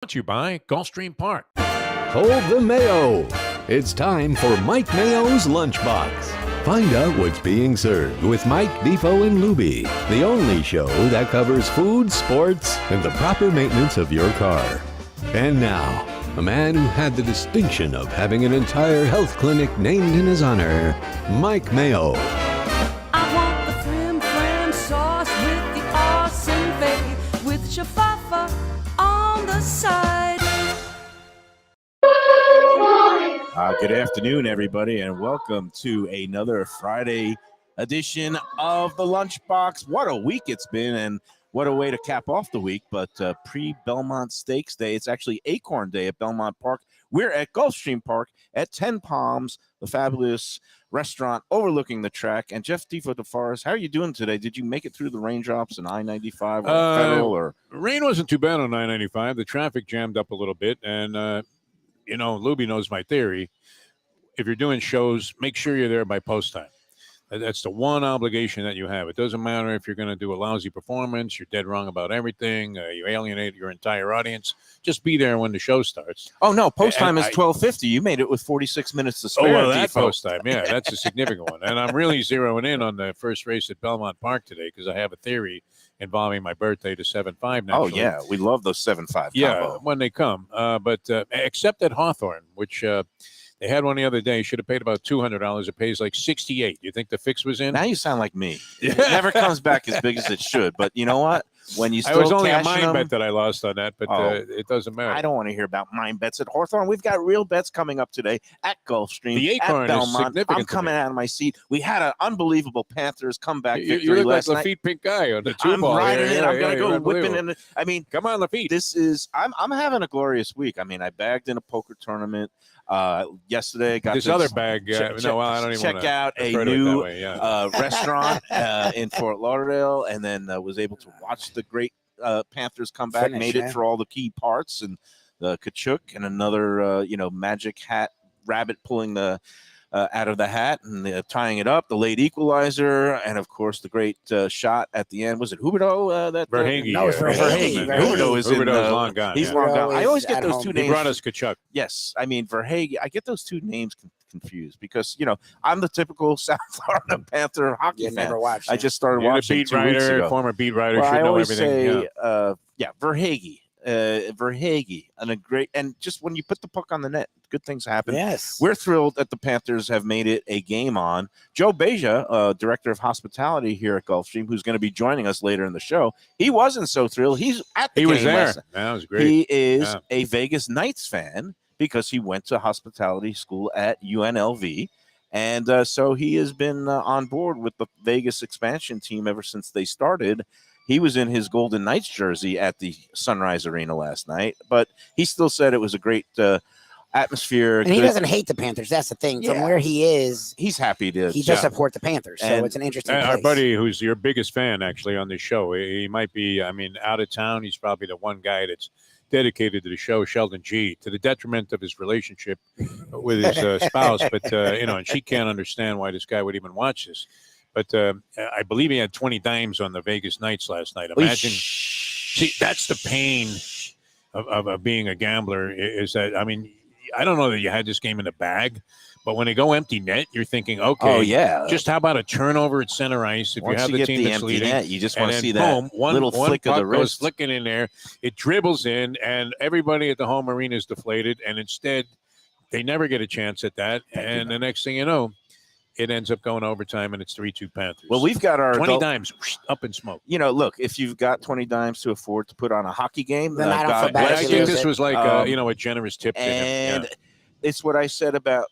Brought to you by Gulfstream Park. Hold the Mayo. It's time for Mike Mayo's Lunchbox. Find out what's being served with Mike, Defo and Lubie, the only show that covers food, sports, and the proper maintenance of your car. And now, a man who had the distinction of having an entire health clinic named in his honor, Mike Mayo. I want the frim fram sauce with the awesome fave with shafafa on the side. Good afternoon, everybody, and welcome to another Friday edition of the Lunchbox. What a week it's been, and what a way to cap off the week. But pre-Belmont Stakes Day, it's actually Acorn Day at Belmont Park. We're at Gulfstream Park at 10 Palms, the fabulous restaurant overlooking the track. And Jeff Defo DeForest, how are you doing today? Did you make it through the raindrops in I-95 or Federal? Or rain wasn't too bad on I-95. The traffic jammed up a little bit, and Lubie knows my theory. If you're doing shows, make sure you're there by post time. That's the one obligation that you have. It doesn't matter if you're going to do a lousy performance, you're dead wrong about everything, you alienate your entire audience. Just be there when the show starts. Oh, no, post time is 12:50. You made it with 46 minutes to spare. Oh, well, that post time, yeah, that's a significant one. And I'm really zeroing in on the first race at Belmont Park today because I have a theory involving my birthday to 7-5 now. Oh, yeah, we love those 7-5 Yeah, combo. when they come. But except at Hawthorne, which they had one the other day. Should have paid about $200. It pays like $68. You think the fix was in? Now you sound like me. It never comes back as big as it should. But you know what? When you still I was only a cash mind them, bet that I lost on that, but it doesn't matter. I don't want to hear about mind bets at Hawthorne. We've got real bets coming up today at Gulfstream, The Acorn at is Belmont. significant I'm to coming me. out of my seat. We had an unbelievable Panthers comeback You victory look like last night. Lafitte Pink Guy on the I'm two-ball. riding it. I'm going to you're go whipping unbelievable. in. I mean, Come on, Lafitte. this is I'm having a glorious week. I mean, I bagged in a poker tournament yesterday. I got This to other bag. I don't even check want to out a refer to it new that way, yeah. restaurant in Fort Lauderdale, and then was able to watch the great Panthers come back. Made it through all the key parts, and the Kachuk and another magic hat rabbit pulling the out of the hat and tying it up, the late equalizer, and of course the great shot at the end. Was it Huberto? Verhaeghe. No, it's Verhaeghe. Huberto is long gone. He's yeah. long gone. I always get at those home. two He names. brought us Kachuk. Yes, I mean Verhaeghe. I get those two names confused because I'm the typable South Florida Panther hockey You fan. never watched I it. just started You're the watching beat 2 weeks writer, ago. former beat writer, Well, should I know always everything. say, Verhaeghe. Verhaeghe, and a great, and just when you put the puck on the net, good things happen. Yes. We're thrilled that the Panthers have made it a game on. Joe Beja, director of hospitality here at Gulfstream, who's going to be joining us later in the show, he wasn't so thrilled. He's at the He game was there. last night. That was great. He is Yeah. a Vegas Knights fan because he went to hospitality school at UNLV. And so he has been on board with the Vegas expansion team ever since they started. He was in his Golden Knights jersey at the Sunrise Arena last night, but he still said it was a great atmosphere. And he doesn't hate the Panthers. That's the thing. From Yeah. where he is, He's happy to. he does support the Panthers. So And- it's an interesting Our place. buddy, who's your biggest fan, actually, on this show, he might be, out of town. He's probably the one guy that's dedicated to the show, Sheldon G., to the detriment of his relationship with his spouse. But, and she can't understand why this guy would even watch this. But I believe he had 20 dimes on the Vegas Knights last night. Imagine. See, that's the pain of being a gambler is that, I don't know that you had this game in the bag, but when they go empty net, you're thinking, okay, Oh yeah. just how about a turnover at center ice if Once you have you the get team the that's empty leading? net, you just And want to then see that boom, one little flick of puck the goes wrist. flicking in there. It dribbles in, and everybody at the home arena is deflated. And instead, they never get a chance at that. And the next thing you know, it ends up going overtime, and it's 3-2 Panthers. Well, we've got our 20 adult- dimes up in smoke. Look, if you've got 20 dimes to afford to put on a hockey game, Then I don't God feel bad But if I you think lose this it. was like, a generous tip to him. and Yeah. it's what I said about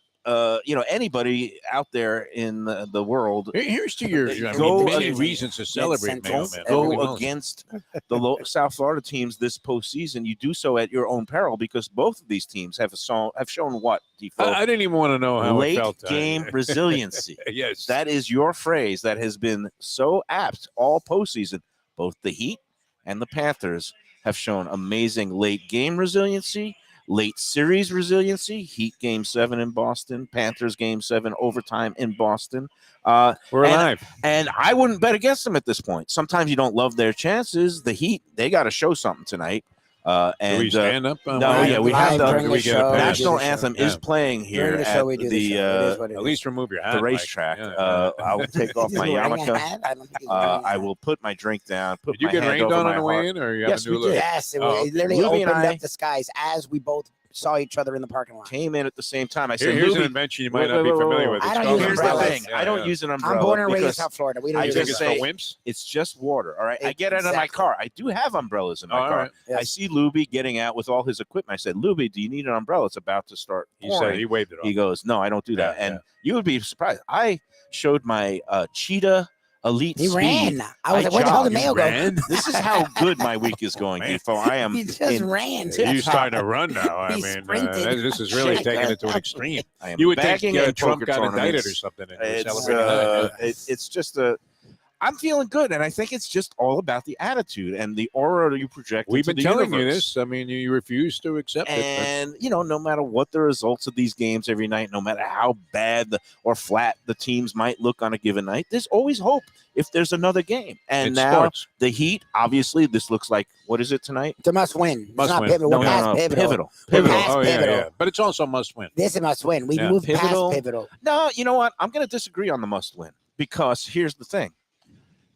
anybody out there in the world. Here's to your Go many against- reasons to celebrate, Mayo, sentence. man. Holy Go moly. against the South Florida teams this postseason. You do so at your own peril because both of these teams have shown what, Defo? I didn't even want to know how Late it felt. game resiliency. Yes. That is your phrase that has been so apt all postseason. Both the Heat and the Panthers have shown amazing late game resiliency, late series resiliency. Heat game 7 in Boston, Panthers game 7 overtime in Boston. We're alive. And I wouldn't bet against them at this point. Sometimes you don't love their chances. The Heat, they got to show something tonight. Do And we stand up? no, yeah, we have during the the show, national we do the anthem show. is Yeah. playing here During the at show, we do the show. It is what it At is. least remove your hat. the Mike. racetrack. Yeah. I'll take off He's my wearing a yarmulke. hat? I don't think he's wearing a I hat. will put my drink down. Put Did you my get hand rained over on my the way heart. in, or you Yes, have a new we did. look? Yes, it, Oh, it literally Lubie and opened I- up the skies as we both saw each other in the parking lot. Came in at the same time. I said, Here's an Lubie, invention you might wait, not be wait, wait, familiar wait. with. I It's don't called use here's the umbrellas. thing. I don't use an umbrella. I'm born and raised in because South Florida. We I don't You use think just it's umbrellas. for say- wimps? It's just water. All right. I get out of my Exactly. car. I do have umbrellas in my Oh, all car. right. Yes. I see Lubie getting out with all his equipment. I said, Lubie, do you need an umbrella? It's about to start He said pouring. he waved it off. He goes, no, I don't do that. Yeah, and yeah. you would be surprised. I showed my Cheetah Elite He Speed. ran. I was like, where the hell did jogged. Mayo go? ran? This is how good my week is going, Man. Defo. I am He just in ran. You starting to run now. I He mean, sprinted. this is really Shit. taking it to an extreme. I am You would think bagging in Trump poker got indicted tournaments. or something. And he was It's, celebrating that. it's just a. I'm feeling good, and I think it's just all about the attitude and the aura you project. We've into been the telling you universe. this. I mean, you refuse to accept it. And no matter what the results of these games every night, no matter how bad or flat the teams might look on a given night, there's always hope if there's another game. And It's now sports. the Heat, obviously, this looks like what is it tonight? It's a must win. It's Must not win. pivotal. No, We're no, past no, pivotal. pivotal. We're Pivotal. past Oh, yeah, pivotal. yeah. But it's also must win. This is a must win. We Yeah. moved Pivotal. past pivotal. No, you know what? I'm going to disagree on the must win because here's the thing.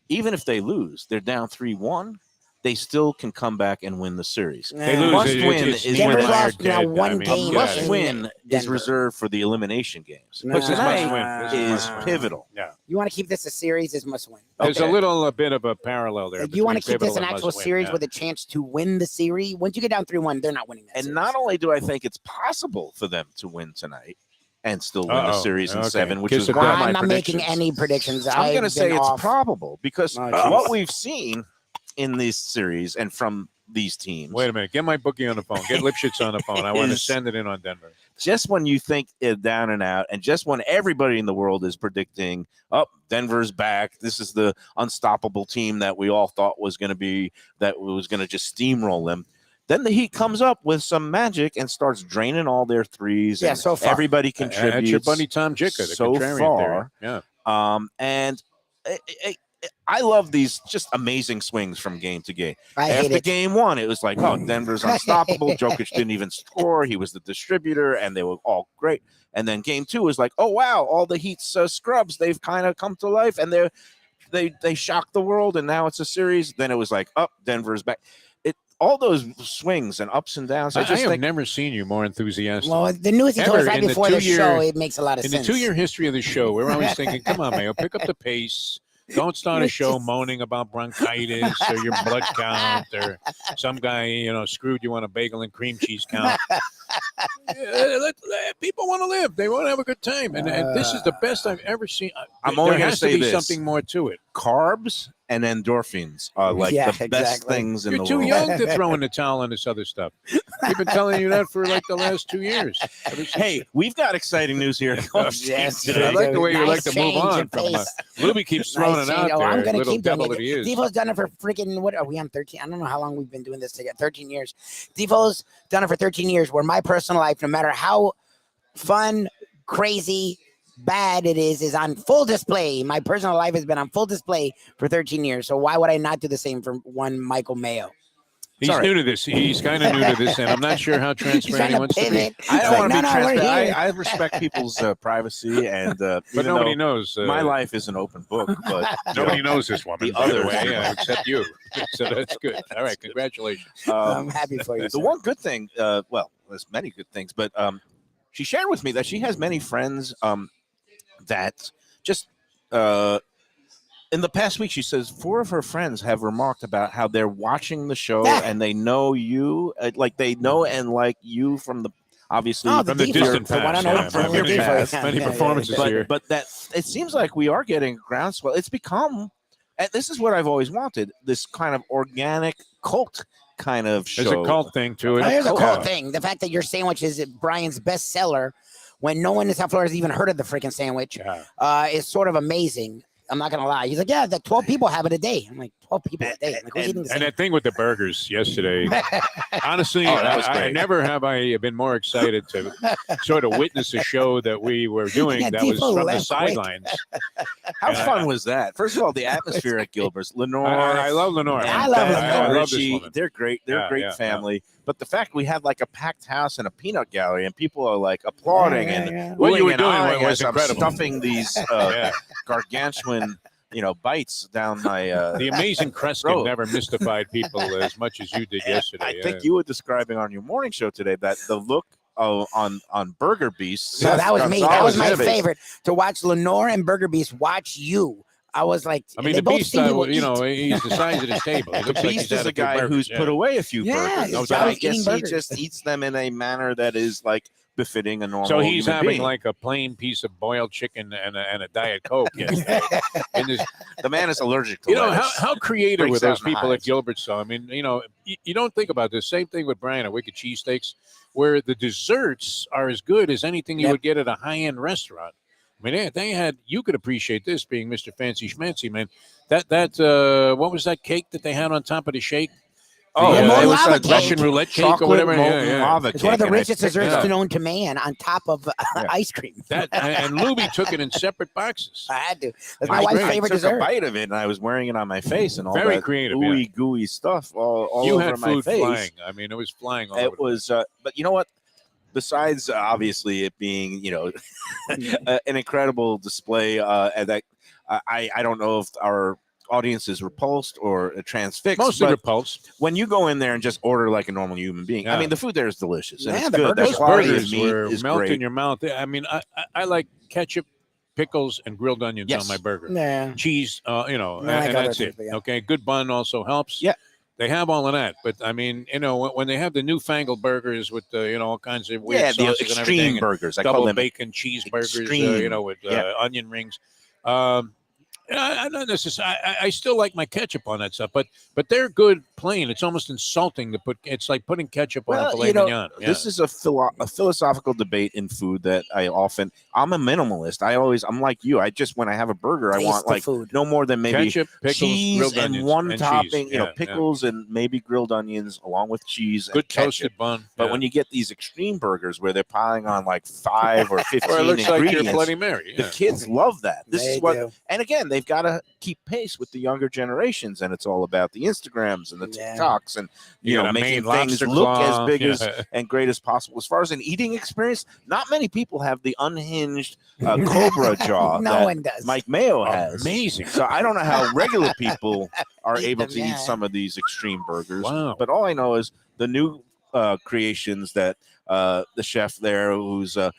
Even if they lose, they're down 3-1. They still can come back and win the series. They Yeah. lose. Must It's- win it's is Denver when lost they're now dead. one I mean, game. yeah. Must in win is Denver. reserved for the elimination games. No. This is must Tonight win. This is must win. pivotal. Yeah. You want to keep this a series? Is must win. There's Okay. a little bit of a parallel there. You want to between keep this pivotal an and actual must win, series yeah. with a chance to win the series. Once you get down 3-1, they're not winning that. And series. not only do I think it's possible for them to win tonight and still win the Uh-oh. series in Okay. 7, which Kiss is of one death. of my I'm not making predictions. any predictions. I'm going to I've say been it's off. probable because Oh, jeez. what we've seen in this series and from these teams, Wait a minute. Get my bookie on the phone. Get Lipschitz on the phone. I want to Is- send it in on Denver. just when you think it down and out, and just when everybody in the world is predicting, oh, Denver's back, this is the unstoppable team that we all thought was going to be, that was going to just steamroll them. Then the Heat comes up with some magic and starts draining all their threes. Yeah, and so far. everybody That's contributes. your buddy Tom Jicka, the so contrarian far. theory. Yeah. And I love these just amazing swings from game to game. I hate After it. game one, it was like, oh, Denver's unstoppable. Jokic didn't even score. He was the distributor, and they were all great. And then game two was like, oh, wow, all the Heat's scrubs, they've kind of come to life, and they shocked the world, and now it's a series. Then it was like, oh, Denver's back. All those swings and ups and downs. I I just have think never seen you more enthusiastic. Well, the news he told us Ever right in the before the 2-year show, it makes a lot of in the sense. 2-year history of the show, we're always thinking, come on, Mayo, pick up the pace. Don't start a show Just- moaning about bronchitis or your blood count or some guy, screwed you on a bagel and cream cheese count. People want to live. They want to have a good time. And this is the best I've ever seen. I'm only there gonna has say to be this. something more to it. carbs and endorphins are like Yeah, the best exactly. things in You're the too world. young to throw in the towel on this other stuff. We've been telling you that for like the last 2 years. Ever since- Hey, we've got exciting news here. at Gulfstream Yes, today. I like the way you Nice like to move change on in from pace. Lubie keeps throwing Nice it out change. Oh, there. I'm gonna Little keep doing devil it. that he is. Defo's done it for freaking, what are we on 13? I don't know how long we've been doing this together. 13 years. Defo's done it for 13 years, where my personal life, no matter how fun, crazy, bad it is on full display. My personal life has been on full display for 13 years. So why would I not do the same for one Michael Mayo? He's Sorry. new to this. He's kind of new to this, and I'm not sure how He's transparent trying he to wants to be. pivot. I He's don't like, want to be no, we're transparent. here. I respect people's privacy, and But even nobody though knows. my life is an open book, but Nobody knows this woman, The by the others. way, except you. So that's good. All right, congratulations. I'm happy for you. the sir. one good thing, well, there's many good things, but she shared with me that she has many friends that just in the past week, she says 4 of her friends have remarked about how they're watching the show and they know you, like they know and like you from the obviously Oh, From the Defo. distant The one past, on yeah, from many, your Defo. many Yeah, yeah, performances yeah. here. but that it seems like we are getting groundswell. It's become, and this is what I've always wanted, this kind of organic cult kind of show. There's a cult thing to it. Oh, here's a cool Yeah. thing. The fact that your sandwich is Brian's bestseller when no one in South Florida has even heard of the freaking sandwich Yeah. is sort of amazing. I'm not gonna lie. He's like, yeah, the 12 people have it a day. I'm like, 12 people a day. I'm like, who's eating the And same? that thing with the burgers yesterday, honestly, that was I great. never have I been more excited to sort of witness a show that we were doing Yeah, that was Defo from the left quick. sidelines. How fun was that? First of all, the atmosphere at Gilbert's, Lenore. I love Lenore. and I love Beth Lenore. and I love this Richie, woman. they're great. They're Yeah, a great yeah, family. But the fact we had like a packed house and a peanut gallery, and people are like applauding and What you oohing were and doing eyeing was as I'm incredible. stuffing these Yeah. gargantuan, bites down my. The amazing Kreskin throat. never mystified people as much as you did yesterday. I think you were describing on your morning show today that the look on Burger Beast. So that was me. That was my Gonzalez- favorite to watch Lenore and Burger Beast watch you. I was like, I mean, they the both beast, seem to eat. he's the size of this table. He The looks like Beast he's is had a a few guy burgers, who's yeah. put away a few Yeah, burgers. this But guy I was eating guess he burgers. just eats them in a manner that is like befitting a normal. So he's human having being. like a plain piece of boiled chicken and a Diet Coke. Yesterday. And this, The man is allergic to you know, lettuce. how creative Breaks were those out in people at hives. Gilbert's? So I mean, you don't think about this. Same thing with Brian at Wicked Cheesesteaks, where the desserts are as good as anything you Yep. would get at a high-end restaurant. I mean, they had. You could appreciate this being Mr. Fancy Schmancy, man. What was that cake that they had on top of the shake? Oh, The The, molten it was lava a cake. Russian roulette cake chocolate or whatever. molten Yeah, yeah. lava It's one of the cake, and richest desserts yeah. known to man on top of Yeah. ice cream. That and Lubie took it in separate boxes. I had to. That's I my wife's agree. favorite I took dessert. a bite of it and I was wearing it on my face and all Very that creative, ooey gooey stuff all You over had my food face. flying. I mean, it was flying all over. It was, but you know what? Besides obviously it being, an incredible display, and that I don't know if our audience is repulsed or transfixed. Mostly but repulsed. when you go in there and just order like a normal human being, I Yeah. mean, the food there is delicious. And Yeah, it's the good. burgers Those are quality of burgers meat were is melt great. in your mouth. I mean, I like ketchup, pickles, and grilled onions Yes. on my burger. Yeah. Cheese, I like and other that's things, it. but yeah. Okay, good bun also helps. Yeah. They have all of that, but I mean, when they have the newfangled burgers with all kinds of weird Yeah, the sauces and extreme everything, burgers. I call double them bacon cheeseburgers, extreme. with Yeah. onion rings. I not necessarily. I still like my ketchup on that stuff, but they're good plain. It's almost insulting to put. It's like putting ketchup on a filet mignon. Yeah. This is a philosophical debate in food that I'm a minimalist. I'm like you. When I have a burger, I Taste want the like food. no more than maybe ketchup, pickles, cheese grilled and onions, one and topping, cheese. Yeah, pickles and maybe grilled onions along with cheese good and ketchup. toasted bun. But yeah. when you get these extreme burgers where they're piling on like 5 or 15 or it looks like ingredients, you're Bloody Mary. the Yeah. kids love that. This They is what, do. and again, they've got to keep pace with the younger generations, and it's all about the Instagrams and the Yeah. TikToks and You got a making Maine things lobster look claw. as big as Yeah. and great as possible. As far as an eating experience, not many people have the unhinged cobra jaw No that one does. Mike Mayo has. Amazing. So I don't know how regular people are Eat able them, to yeah. eat some of these extreme burgers. Wow. But all I know is the new creations that the chef there, who's That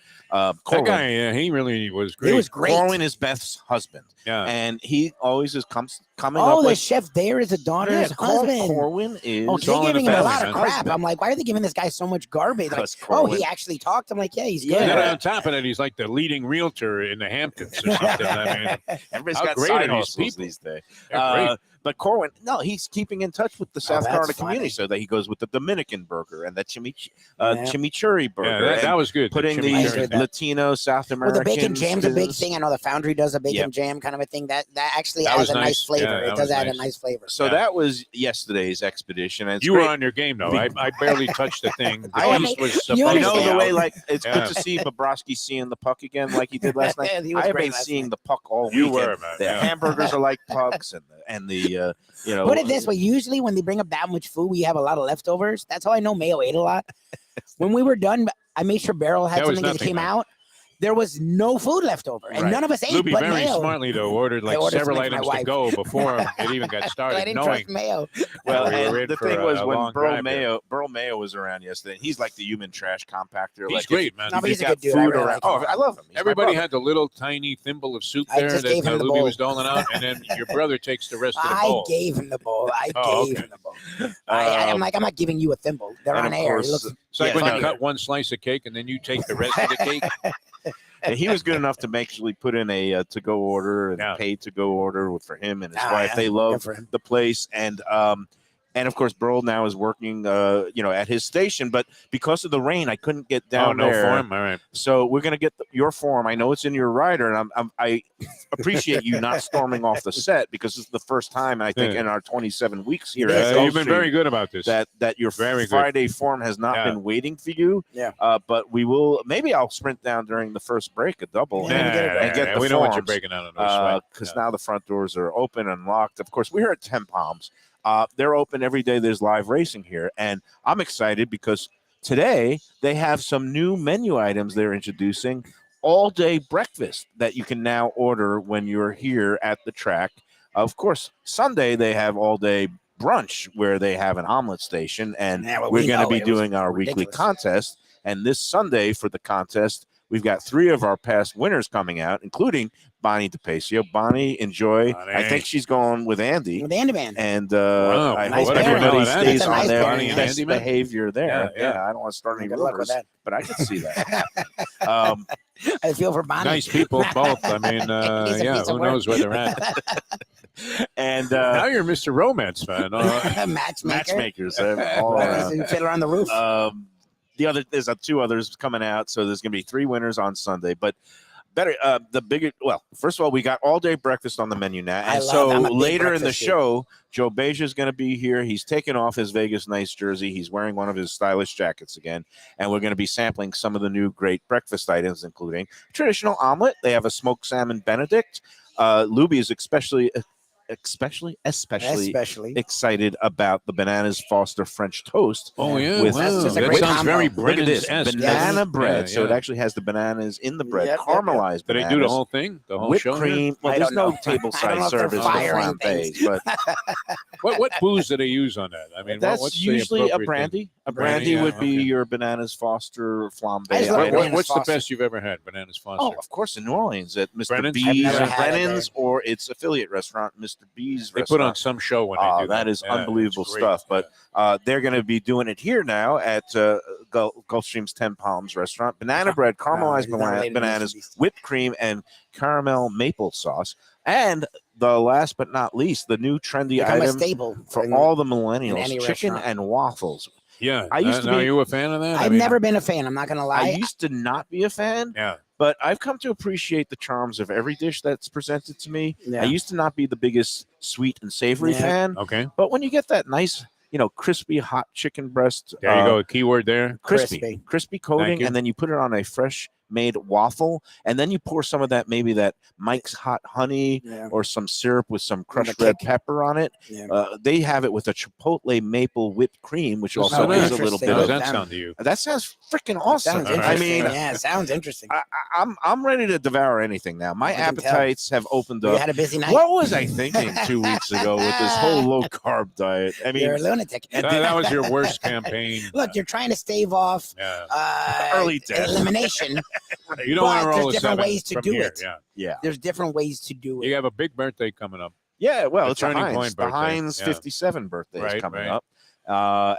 Corwin. guy, he really was great. It was great. Corwin is Beth's husband, yeah. and he always is coming Oh, up the with. chef there is a daughter's husband. Corwin is. Oh, It's they're all in giving the him a family, lot of man. crap. I'm like, why are they giving this guy so much garbage? Like, Because oh, Corwin- he actually talked. I'm like, yeah, he's Yeah. good. And then on top of that, he's like the leading realtor in the Hamptons or something. I mean, Everybody's How got great side are these hustles people? these days. they're great. But Corwin, no, he's keeping in touch with the South that's Florida funny. community, so that he goes with the Dominican burger and the Yeah. chimichurri burger. Yeah, that and was good. the putting chimichurri. these Enjoyed that. Latino South Well, American. the bacon jam's a big business. thing. I know the Foundry does a bacon Yep. jam kind of a thing. That actually That has was a nice nice. flavor. Yeah, it that does was add a nice. nice flavor. So Yeah. that was yesterday's expedition. And it's You great. were on your game, though. I barely touched the thing. The I beast was you supposed You know understand. to the be way, out. like, it's Yeah. good to see Bobrovsky seeing the puck again, like he did last night. He was I have great been last seeing night. the puck all You week. were, and man, The yeah. hamburgers are like pucks, and the Put it this way: usually when they bring up that much food, we have a lot of leftovers. That's how I know Mayo ate a lot. When we were done, I made sure Beryl had That was something as it nothing, came man. out. There was no food left over, and Right. none of us ate. Lubie but very Mayo. smartly, though, ordered like ordered several something for my items to wife. go before it even got I started, didn't knowing trust Mayo. Well, we were in and the for thing a was when long Burl drive there. Mayo was around yesterday. He's like the human trash compactor. He's like great, man. No, but If he's you've a got good dude. I food really around. like Oh, him. I love him. He's my Everybody brother. had the little tiny thimble of soup I there just that gave him the Lubie bowl. was doling out, and then your brother takes the rest of the I bowl. gave him the bowl. Oh, gave okay. him the bowl. I'm like, I'm not giving you a thimble. They're And on of air. It course, looks It's like Yeah, when you funny. cut one slice of cake and then you take the rest of the cake. And he was good enough to actually put in a to-go order and Yeah. pay to-go order for him and his Ah, wife. yeah. They Good love for him. the place, and And of course, Burl now is working, at his station. But because of the rain, I couldn't get down no there. form. All right. So we're going to get your form. I know it's in your rider, and I appreciate you not storming off the set, because this is the first time, I think, in our 27 weeks here at You've been Gulfstream very good about this. that your Very good. Friday form has not been waiting for you. Yeah. But we will. Maybe I'll sprint down during the first break, a double, and get the we know what you're forms, breaking out on those. because now the front doors are open and locked. Of course, we're at 10 Palms. They're open every day. There's live racing here, and I'm excited because today they have some new menu items they're introducing. All-day breakfast that you can now order when you're here at the track. Of course, Sunday they have all-day brunch where they have an omelet station, and we're going to be doing our weekly contest. And this Sunday for the contest, we've got 3 of our past winners coming out, including Bonnie DePacio. Bonnie, enjoy. Bonnie. I think she's going with Andy. With Andy Man. And Wow, I nice hope pairing. everybody That's stays a on nice their pairing. Bonnie best and Andy, man. behavior there. Yeah. I don't want to start any Good luck with rumors, that. but I can see that. I feel for Bonnie. Nice people, both. I mean, He's a piece of who work. knows where they're at? And Now you're Mr. Romance fan. Matchmaker. matchmakers all around. Fiddler on the roof. There's 2 others coming out, so there's going to be 3 winners on Sunday. But first of all, we got all-day breakfast on the menu now, and so I'm a big later in the breakfast show, Joe Beja is going to be here. He's taking off his Vegas Nice jersey. He's wearing one of his stylish jackets again, and we're going to be sampling some of the new great breakfast items, including traditional omelet. They have a smoked salmon Benedict. Lubie is especially excited about the Bananas Foster French toast. Oh yeah, With- That's just a that great sounds combo. very Look at this, Brennan's-esque. banana bread. Yeah, So it yeah. actually has the bananas in the bread, Yep, yep, caramelized Did they bananas. do the whole thing? The whole whipped show? cream. Well, I there's don't no know. table I don't know side if they're service for firing flambés, but What booze do they use on that? I mean, that's what's the usually a appropriate brandy. thing? A Brandy, brandy yeah, would be okay. your Bananas Foster flambé. I just love item. Bananas What's the Foster. best you've ever had? Bananas Foster. Oh, of course, in New Orleans at Mr. Brennan's? B's I've never or had it Brennan's or its affiliate restaurant, Mr. B's They restaurant. put on some show when they do that is Yeah, unbelievable it's great. stuff. But they're going to be doing it here now at Gulfstream's 10 Palms restaurant. Banana bread, caramelized he's not related to bananas, Mr. Beast. whipped cream, and caramel maple sauce. And the last but not least, the new trendy Become a item staple for in- all the in millennials, any chicken restaurant. and waffles. Yeah, I used to Now, be- are you a fan of that? I've never been a fan. I'm not gonna I lie. used to not be a fan, Yeah, but I've come to appreciate the charms of every dish that's presented to me. Yeah. I used to not be the biggest sweet and savory Yeah. fan, okay. but when you get that nice, crispy hot chicken breast, There you go. Keyword there. crispy coating, you. and then you put it on a fresh made waffle, and then you pour some of that, maybe that Mike's hot honey Yeah. or some syrup with some a crushed red kick. pepper on it. Yeah. They have it with a chipotle maple whipped cream, which That's also so is nice. a little bit How does of that sound to you? that. Sounds freaking awesome. Sounds All right. I interesting. mean, yeah, it sounds interesting. I'm ready to devour anything now. My I can tell. appetites have opened You up. had a busy night. What was I thinking 2 weeks ago with this whole low carb diet? I mean, You're a lunatic. That was your worst campaign. Look, you're trying to stave off Yeah. Early death. elimination. You don't want to but roll there's a different 7 ways to from do here. it. Yeah. yeah, There's different ways to do it. You have a big birthday coming up. yeah. Well, The it's a Turning Heinz. Point The birthday. Heinz Yeah. 57 birthday is Right, coming right. up,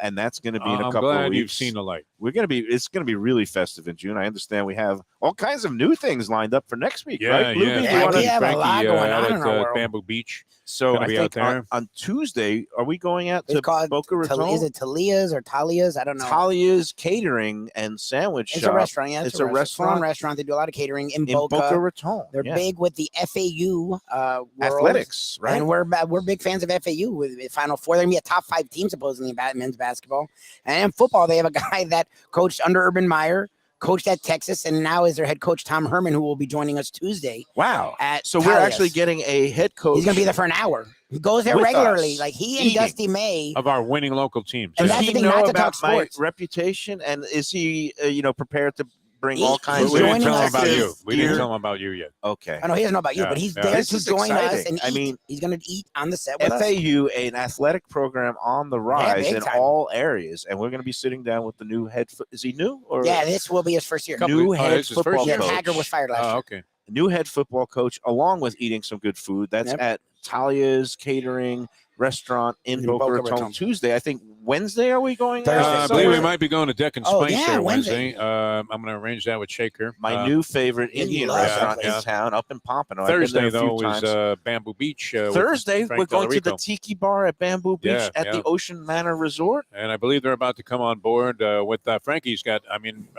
and that's going to be in a I'm couple glad of weeks. you've seen the light. It's going to be really festive in June. I understand we have all kinds of new things lined up for next week, right? Lubie, Yeah. you wanna- we have a lot going out on at in our world. Bamboo Beach. So Gonna I be think out there. on Tuesday, are we going out It's to called Boca Raton? Is it Talia's or Talia's? I don't know. Talia's Catering and Sandwich It's Shop. a restaurant. Yeah, It's a Full-on restaurant? restaurant. They do a lot of catering in in Boca Raton. They're Yeah. big with the FAU world. Athletics, right? And we're big fans of FAU. With the Final Four, they're gonna be a top 5 team supposedly in men's basketball. And in football, they have a guy that coached under Urban Meyer, coached at Texas, and now is their head coach Tom Herman, who will be joining us Tuesday. Wow. At So we're Talia's. actually getting a head coach. He's gonna be there for an hour. He goes there with regularly. us, Like he and eating. Dusty May. Of our winning local teams. And Does that's he the thing, know not to about talk my sports. reputation, and is he, prepared to bring He- all kinds he's we of didn't joining tell him us about in- you. We didn't gear? tell him about you yet. Okay. I know he doesn't know about you, Yeah, but he's yeah. there This to is join us exciting. and eat. I mean, he's gonna eat on the set with us. FAU, an athletic program on the rise big in time. all areas, and we're going to be sitting down with the new head. Is he new or Yeah, this will be his first year. new Oh, head this is his first football year. Yeah, coach? Hager was fired last Oh, year. okay. New head football coach, along with eating some good food. That's Yep. at Talia's Catering Restaurant in Boca Raton Tuesday. I think Wednesday are we going? Thursday. I believe we might be going to Deck and Oh, Spice yeah, there Wednesday. Wednesday. I'm going to arrange that with Shaker. My new favorite you Indian love restaurant that. in town, up in Pompano. I've been Thursday, there a few though, is times. Bamboo Beach. with Thursday, Frank we're going to the Tallarico. Tiki Bar at Bamboo Beach Yeah, at the Ocean Manor Resort. And I believe they're about to come on board with Frankie's got,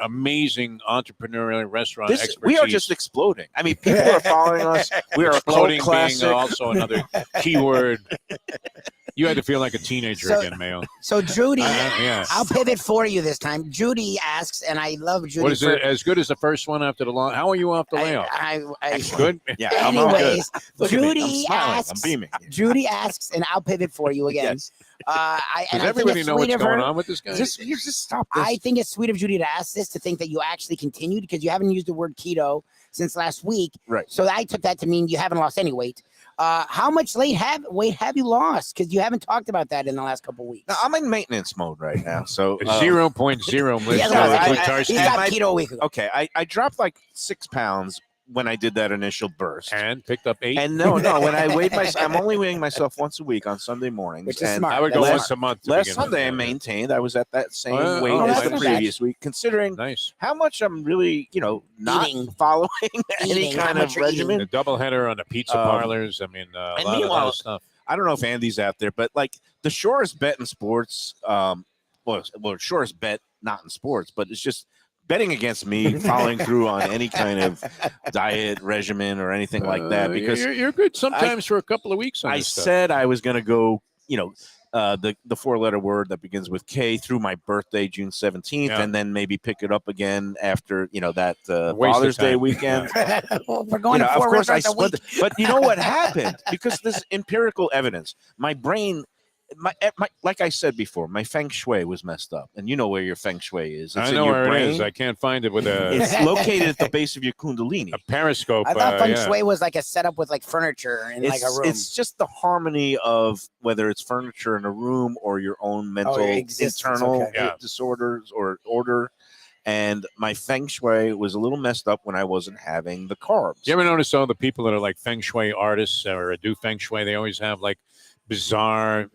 amazing entrepreneurial restaurant expertise. We are just exploding. I mean, people are following us. We are a cult exploding being classic. also another keyword. You had to feel like a teenager So- again, Mayo. So Judy, Yeah. I'll pivot for you this time. Judy asks, and I love Judy. What is it? As good as the first one after the long? How are you off the layoff? I, Good. Yeah, I'm all good. anyways, Look at me. I'm Judy smiling. asks. I'm beaming. Judy asks, and I'll pivot for you again. Yes. I Does think everybody it's know sweet what's of going her. on with this guy? Just stop this. I think it's sweet of Judy to ask this, to think that you actually continued, because you haven't used the word keto since last week. Right. So I took that to mean you haven't lost any weight. How much weight have you lost? Because you haven't talked about that in the last couple of weeks. Now, I'm in maintenance mode right now. So 0.0. He Let's hasn't go. lost I- any I- weight. He I- got I- keto a week ago. okay, I dropped like 6 pounds when I did that initial burst. And picked up 8. And no, when I weighed myself, I'm only weighing myself once a week on Sunday mornings. Which is and smart. I would go Last- once a month. to Last begin with. Sunday, I maintained. I was at that same Oh, weight oh, as that's the not previous week, considering Nice. how much I'm really, not Eating. following any Eating, how kind much of you're eating. The regimen. doubleheader on the pizza parlors. A and lot of meanwhile, stuff. I don't know if Andy's out there, but like the surest bet in sports, surest bet not in sports, but it's just betting against me following through on any kind of diet regimen or anything like that, because you're good sometimes for a couple of weeks on I this stuff. said I was going to go, the 4-letter word that begins with K through my birthday, June 17th, Yeah. and then maybe pick it up again after, that Waste of Father's Day time. weekend. Well, we're going to of 4 course I restaurants a week. split, but you know what happened? Because there's empirical evidence. My brain, my like I said before, my feng shui was messed up, and you know where your feng shui is. It's I in know your where brain. it is. I can't find it with It's located at the base of your kundalini. a periscope. I thought feng yeah. shui was like a setup with like furniture in like a room. It's just the harmony of whether it's furniture in a room or your own mental your existence, internal okay. Yeah. disorders or order. And my feng shui was a little messed up when I wasn't having the carbs. You ever notice all the people that are like feng shui artists or do feng shui? They always have like bizarre,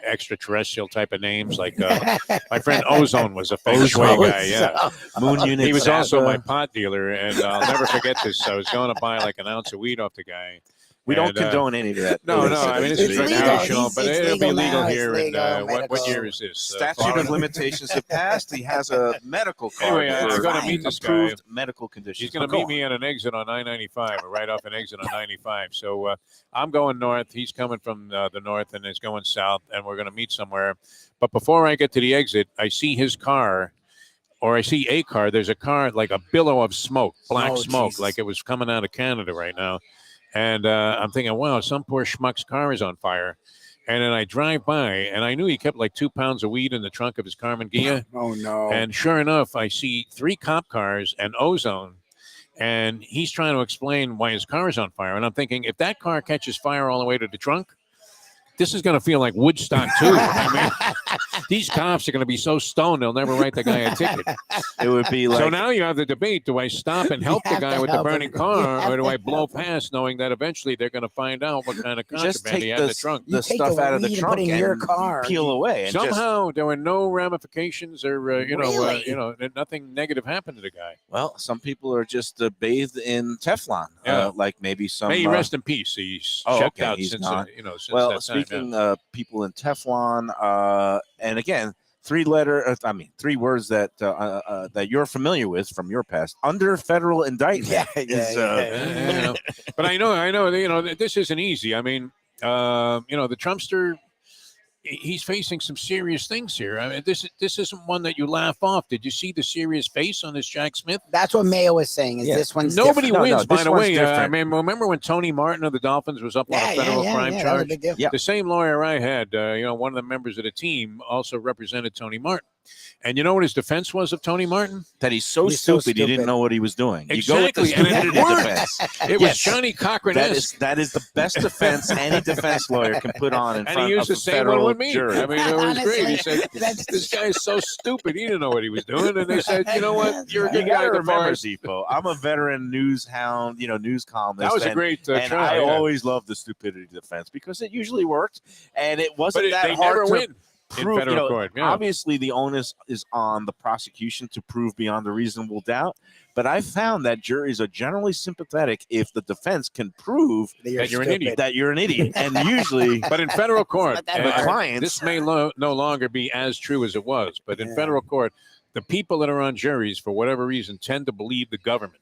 extraterrestrial type of names. Like my friend Ozone was a feng shui guy. Yeah. Moon unit. He was also Zappa. my pot dealer, and I'll never forget this. I was going to buy like an ounce of weed off the guy. We don't And, condone any of that. No, I mean, this It's is legal. recreational, but It's it'll be legal legal now. It's here. legal, And what medical. year is this? Statute Florida? of limitations have passed. He has a medical card. Anyway, for I'm going to meet this guy. approved medical conditions. He's going to But meet go me at an exit on 995, or right off an exit on 95. So I'm going north. He's coming from the north and is going south, and we're going to meet somewhere. But before I get to the exit, I see his car, or I see a car. There's a car, like a billow of smoke, black Oh, smoke, Jesus. like it was coming out of Canada right now. And I'm thinking, wow, some poor schmuck's car is on fire. And then I drive by, and I knew he kept like 2 pounds of weed in the trunk of his Carmen Ghia. Oh no! And sure enough, I see 3 cop cars and Ozone, and he's trying to explain why his car is on fire. And I'm thinking, if that car catches fire all the way to the trunk, this is going to feel like Woodstock too. I mean, these cops are going to be so stoned they'll never write the guy a ticket. It would be like So now you have the debate: do I stop and help the have guy to with the help burning him. car, You or do have I to blow help him. past, knowing that eventually they're going to find out what kind of just contraband take he had in the the, trunk? You the take stuff the out of the weed and trunk put it in your car. peel away. And Somehow there were no ramifications, or Really? nothing negative happened to the guy. well, some people are just bathed in Teflon. Yeah. Like maybe some. May he rest in peace. He's oh, checked okay, out he's since not. since well, that time. speaking people in Teflon, and again, 3 words that that you're familiar with from your past. Under federal indictment. Yeah. But I know, this isn't easy. I mean, the Trumpster, he's facing some serious things here. I mean, this isn't one that you laugh off. Did you see the serious face on this Jack Smith? That's what Mayo was saying. Is Yeah. this one's Nobody different. wins, by this the one's way. I different. mean, remember when Tony Martin of the Dolphins was up on a federal crime That was a charge? big deal. Yeah. The same lawyer I had, one of the members of the team also represented Tony Martin. And you know what his defense was of Tony Martin? That he's so He's so stupid he didn't stupid. know what he was doing. Exactly, You go with the and it stupidity worked. defense. It was Yes. Johnny Cochran-esque. That is the best defense any defense lawyer can put on in And front he used of the a same one federal with me. jury. I mean, it was great. He said, That's- this guy is so stupid. He didn't know what he was doing. And they said, you know what? You're a You good got guy to at the remember, bar. Zippo, I'm a veteran news hound, news columnist. That was a and- great and try. I yeah. always loved the stupidity defense because it usually worked, and it But wasn't that they hard never to win. prove. federal court, yeah. Obviously, the onus is on the prosecution to prove beyond a reasonable doubt. But I found that juries are generally sympathetic if the defense can prove that you're an idiot. That you're an idiot, and usually, But in federal court, not that the hard. clients. this may no longer be as true as it was. But in federal court, the people that are on juries, for whatever reason, tend to believe the government.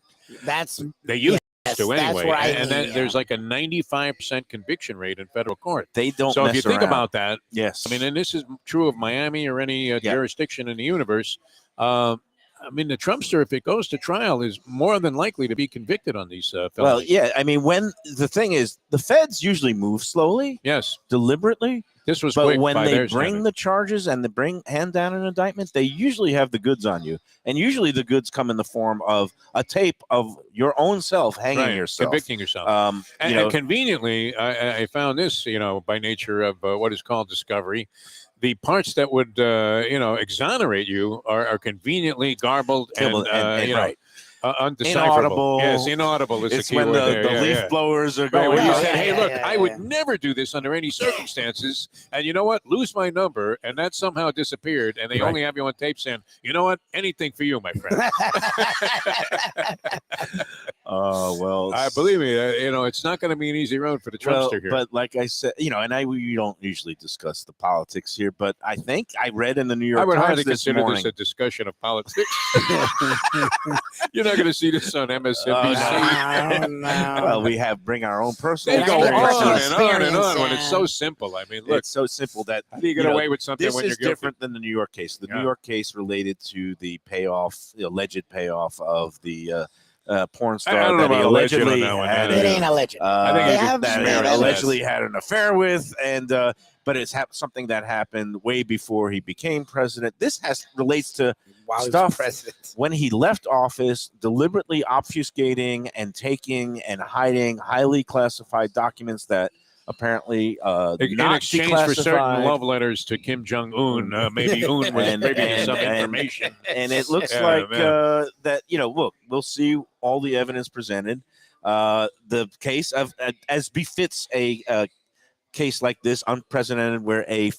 They used to anyway. Where There's like a 95% conviction rate in federal court. They don't. So if you mess think around. about that, yes, I mean, and this is true of Miami or any jurisdiction in the universe. I mean, the Trumpster, if it goes to trial, is more than likely to be convicted on these felonies. well, yeah. I mean, when the thing is, the feds usually move slowly, Yes, deliberately. this was But quick when by they their bring standard. the charges and they hand down an indictment, they usually have the goods on you, and usually the goods come in the form of a tape of your own self hanging yourself, convicting yourself. And, And conveniently, I found this, by nature of what is called discovery. The parts that would, exonerate you are conveniently garbled and right. Undecipherable. Inaudible. Yes, inaudible is It's the key when word the there. leaf blowers are Right, going. when you Yeah, said, "Hey, yeah, look, yeah, I would never do this under any circumstances," and you know what? Lose my number, and that somehow disappeared, and they Right. only have you on tape saying, "You know what? Anything for you, my friend." Oh well, I believe me. It's not going to be an easy road for the well, Trumpster here. but like I said, and we don't usually discuss the politics here, but I think I read in the New York I would Times hardly this consider morning. this a discussion of politics. You're not going to see this on MSNBC. Oh, no. Well, we bring our own personal. They go Personal on experiences. and on and on experience, when it's yeah. so simple. I mean, look, It's so simple that how do you get away with something this when is you're guilty? different than the New York case. The Yeah. New York case related to the payoff, the alleged payoff of the porn star I don't know that he about alleged on allegedly that one. had. It ain't a legend. I think They you could have that smear he it. allegedly had an affair with, and but it's something that happened way before he became president. This relates to While he was stuff president. when he left office, deliberately obfuscating and taking and hiding highly classified documents that apparently In not exchange for certain declassified. love letters to Kim Jong Un, maybe Un was And- privy to and- some and- information. And it looks Yeah, like man. that, look, we'll see all the evidence presented. The case of, as befits a case like this, unprecedented, where a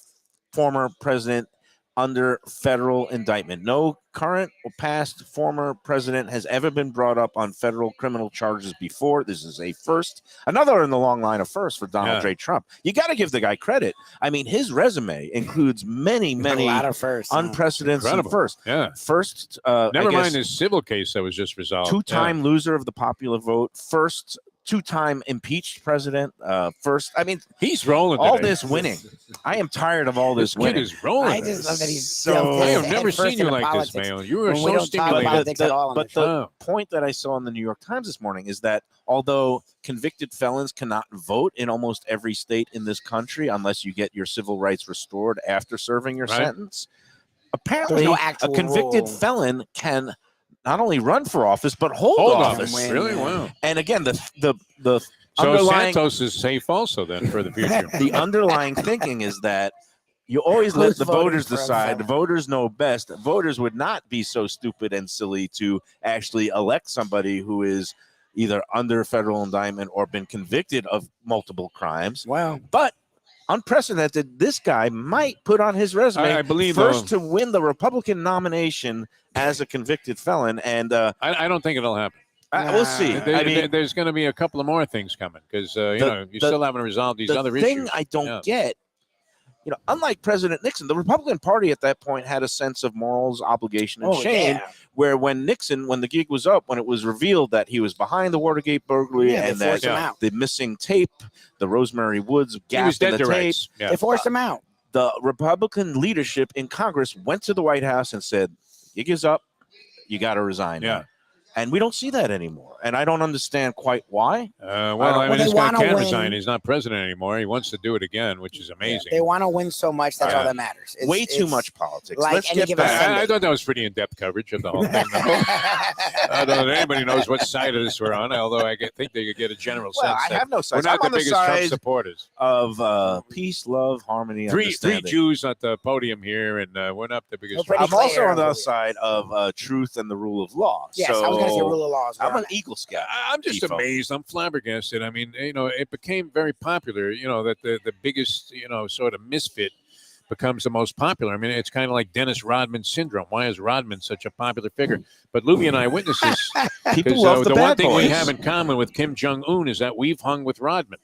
former president under federal indictment. No current or past former president has ever been brought up on federal criminal charges before. This is a first, another in the long line of first for Donald Yeah. J. Trump. You got to give the guy credit. I mean, his resume includes many, A many lot of firsts. huh? unprecedented Incredible. first. Yeah. First, Never I guess, mind this civil case that was just resolved. two-time loser of the popular vote, first two-time impeached president, first. I mean, Yeah. He's rolling. all today. this winning. I am tired of all This this kid winning. is rolling. I just love that he's So- jumped I have head never first seen you into like politics. this, Mayo. You are When we so don't talk stimulating. about politics at all on but the the show. point that I saw in the New York Times this morning is that although convicted felons cannot vote in almost every state in this country unless you get your civil rights restored after serving your Right. sentence, apparently no a actual convicted rule. felon can not only run for office but hold Hold office. on. Really? Wow. And again, the So underlying Santos is safe also then for the future. the underlying thinking is that you always let Who's the voting voters for a decide. felon? The voters know best. Voters would not be so stupid and silly to actually elect somebody who is either under federal indictment or been convicted of multiple crimes. Wow. But unprecedented, this guy might put on his resume I believe first to win the Republican nomination as a convicted felon. And I don't think it'll happen. we'll see. There- I mean, there's going to be a couple of more things coming because you the- still haven't resolved these the other thing issues. I don't Yeah. get, unlike President Nixon, the Republican Party at that point had a sense of morals, obligation, and shame. yeah. Where when Nixon, when the gig was up, when it was revealed that he was behind the Watergate burglary Yeah, they and that forced him out. the missing tape, the Rosemary Woods He gap was in dead the to tape, rights. Yeah. They forced him out. the Republican leadership in Congress went to the White House and said, "Gig is up, you got to resign." Yeah. And we don't see that anymore, and I don't understand quite why. Well, I mean, they this guy wanna can't win. resign. He's not president anymore. He wants to do it again, which is amazing. They want to win so much. That's all Yeah. that matters. Way too much politics. like Let's any get given back. Sunday. I thought that was pretty in-depth coverage of the whole thing. I don't know that anybody knows what side of this we're on, although think they could get a general Well, sense I that have no we're sides. not I'm the on the biggest Trump side supporters. of peace, love, harmony, Three understanding. Jews at the podium here, and we're not the biggest. Pretty I'm also clear, on the I other believe. side of truth and the rule of law. Yes, so I was going to say rule of law. as well. I'm an Eagle Scout. I'm just Defo. amazed. I'm flabbergasted. I mean, it became very popular, that the biggest, sort of misfit becomes the most popular. I mean, it's kind of like Dennis Rodman syndrome. Why is Rodman such a popular figure? But Lubie and I witness this. People 'Cause, love the one bad thing we boys. have in common with Kim Jong-un is that we've hung with Rodman.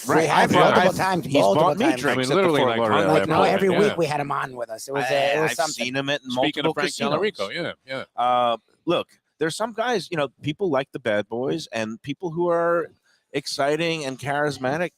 We have multiple times. He's multiple bought me times. drinks. I mean, at the literally, Fort like, Lauderdale hundreds Like of no, Airport. Yeah. every Yeah. week we had him on with us. It was I've something. seen him at Speaking multiple of Frank casinos. Tallarico, yeah. Look, there's some guys, people like the bad boys and people who are exciting and charismatic.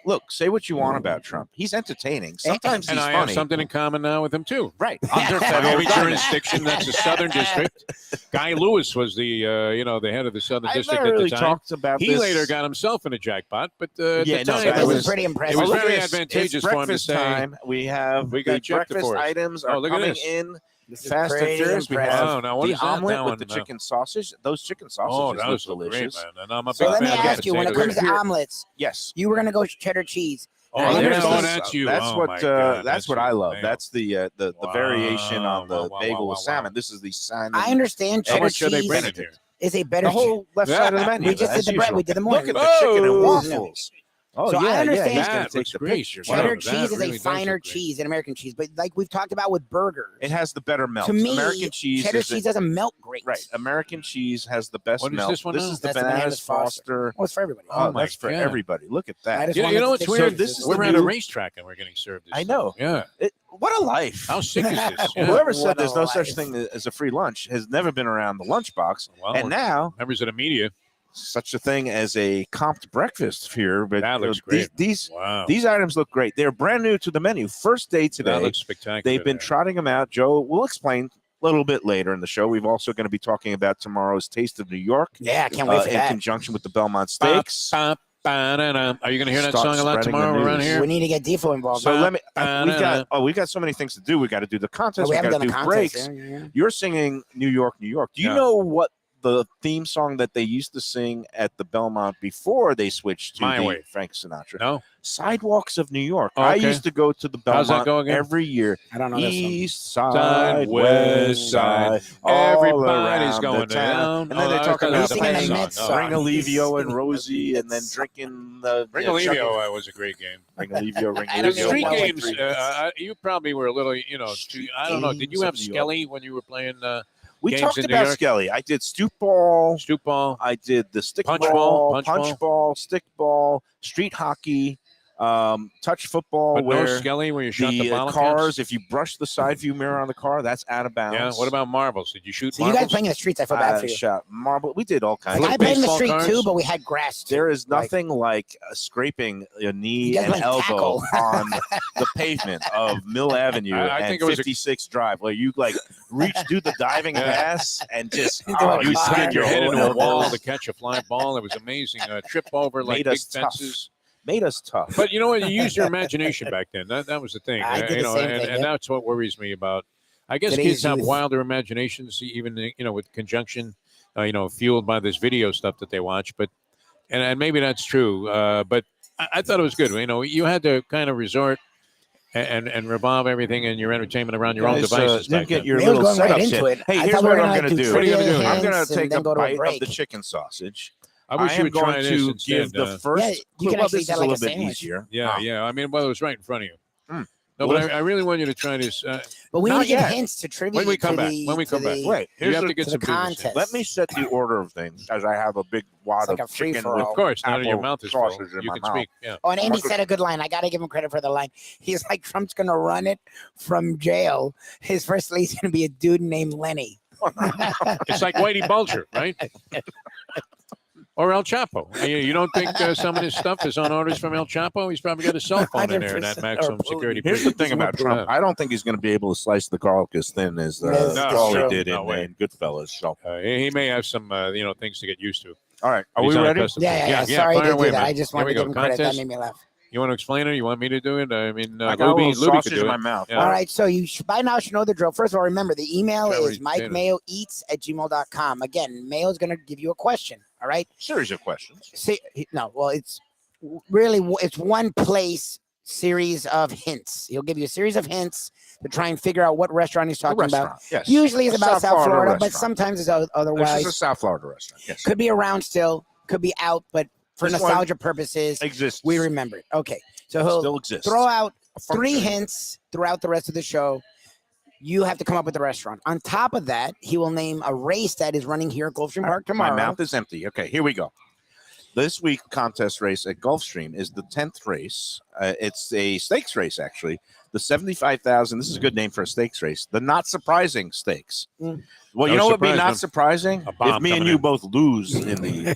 Look, say what you want about Trump. He's entertaining. Sometimes And he's I have funny. something in common now with him, too. Right. Under federal Miami government. jurisdiction, that's the Southern District. Guy Lewis was the head of the Southern I've District never at really the time. talked about He this. later got himself in a jackpot, but at Yeah, the no, time, that This it is was pretty impressive. it was Look at very this. advantageous It's for him to breakfast say, time. We have We got the Jeff breakfast DeForest. items Oh, are look at coming this. in This is fast and pretty furious. We impressive. have Oh, now what the is that omelet now with the in, chicken sausage. Those chicken oh, sausages that was look delicious. great, man. And I'm a So big let me fan of ask you, when it potatoes. comes to omelets, Yes. you were gonna go cheddar cheese. Oh, I look at that. understand- Oh, that's you. That's Oh, what. my God, That's what I love. Mayo. That's the variation on the Wow, bagel wow, with wow, salmon. wow. This is the salmon. I understand How cheddar much are they cheese bringing here? is a better. The whole left side of the menu. We just as did the bread. usual. We did the Look morning. at the chicken and Oh. waffles. Oh So I yeah, understand- yeah. He's That gonna take looks the great. picture. Wow, Cheddar that cheese is really a does finer look great. cheese than American cheese, but like we've talked about with burgers, It has the better melt. to me, American cheese. cheddar is cheese doesn't melt great. right. American cheese has the best What is melt. this one now? is the That's the bananas Bananas Foster. Foster. Well, it's for everybody. Oh, my that's for God. everybody. Look at I that. just You wanted know to what's take weird? pictures. this is We're the at a new- racetrack and we're getting served this I stuff. know. Yeah. What a life. How sick is this? Yeah. Whoever said What there's a no such life. thing as a free lunch has never been around the lunchbox. Well, And now, members of the media. such a thing as a comped breakfast here. But That looks these, great. these Wow. these items look great. They're brand new to the menu. First day That today. looks spectacular. They've been there. trotting them out. Joe will explain a little bit later in the show. We've also going to be talking about tomorrow's Taste of New York Yeah, I can't wait for in that. conjunction with the Belmont Stakes. Are you going to hear that Start song a lot spreading the tomorrow around news. here? We need to get Defo involved. So let me. We've got so many things to do. We got to do the Oh, contest. we We haven't got done to the do contest. breaks. Yeah. You're singing New York, New York. Do you Yeah. know what the theme song that they used to sing at the Belmont before they switched to My the Way. Frank Sinatra? No. Sidewalks of New York. Oh, I okay. used to go to the How's that Belmont go again? every year. I don't know this one. East Side, side, west side, all Everybody's around going the town. down. And then they I talk thought about that was singing the the song. Mets Oh. song. Ring Olivio and He's Rosie, singing and then Mets drinking the Ring Olivio was a great game. Ring Olivio, Ring I The don't know Olivio. street about like games, 3 minutes. you probably were a little, I don't know. Did you games have of New York. Skelly when you were playing We games talked in New about York? Skelly. I did stoop ball. stoop ball? I did the stick Punch ball, ball, punch ball, stick ball, street hockey, touch football. But no where Skelly where you shot the the bottle cars, caps? if you brush the side view mirror on the car, that's out of bounds. Yeah. What about marbles? Did you shoot So you marbles? guys playing in the streets? I feel bad for you. shot marble? We did all kinds. Like, of I played in the baseball street cards? too, but we had grass too. There is Like, nothing like scraping a knee You guys and like elbow tackle. on the pavement of Mill Avenue I and think it was a- 56th Drive, where you do the diving pass and just Into a You car. slammed your head into a wall elbows. to catch a fly ball. It was amazing. Trip over like Made big us tough. fences. Made us tough. But you know what? You used your imagination back then. That was the thing. I did the same thing, and yeah. that's what worries me about. I guess Today's kids have youth. wilder imaginations, even with conjunction, fueled by this video stuff that they watch. But and maybe that's true. But I thought it was good. You had to kind of resort and revolve everything in your entertainment around your own Guys, devices. didn't back get then. your Mayo's little going right setups into in. it. Hey, I here's thought we what were I'm gonna going to do do. trivia hints I'm going to and take then a go to a bite of break. the chicken sausage. I wish you am would going try to this instead. give the first. Yeah, you clue. can Well, actually this get is a like a little bit sandwich. easier. Yeah. I mean, well, it was right in front of you. Hmm. No, Well, but I really want you to try this. But we need Not to get yet. hints to trivia. When we come to back. the- When we to come back. the- Wait, You here's have the- to get to some the business. contest. Let me set the order of things as I have a big wad It's like of a chicken free-for-all. with Of course, now that your apple mouth is full, sausage in you my can mouth. speak. Yeah. Oh, and Amy said a good line. I got to give him credit for the line. He's like, Trump's going to run it from jail. His first lady's going to be a dude named Lenny. It's like Whitey Bulger, right? Or El Chapo. You don't think some of this stuff is on orders from El Chapo? He's probably got a cell phone in there in that 100% maximum or security Here's the prison. thing about Trump. I don't think he's going to be able to slice the garlic as thin as Yes, that's Paulie true. did No way. in Goodfellas. So, He may have some, things to get used to. all right, are He's we not ready? accustomed Yeah, to. Sorry fire to away, do that. man. I just Here wanted we to go. give him credit. That Contest? made me laugh. You want to explain it? You want me to do it? I mean, I got a little Lubie sausage could do in my it. mouth. Yeah. All right, so you should, by now should know the drill. First of all, remember the email Shall is we say that? mikemayoeats@gmail.com. Again, Mayo's going to give you a question. All right. Series of questions. It's really it's one place series of hints. He'll give you a series of hints to try and figure out what restaurant he's A talking about. restaurant. Yes. Usually it's A about South Florida, but restaurant. sometimes it's This otherwise. is a South Florida restaurant. Yes. Could be around still, could be out, but for This one nostalgia purposes, exists. we remember it. Okay, so he'll Still exists. throw out 3 hints throughout the rest of the show. You have to come up with the restaurant. On top of that, he will name a race that is running here at Gulfstream Park tomorrow. My mouth is empty. Okay, here we go. This week's contest race at Gulfstream is the 10th race. It's a stakes race, actually. The 75,000. This is a good name for a stakes race. The Not Surprising Stakes. Well, you know what would be not surprising? If me and you both lose in the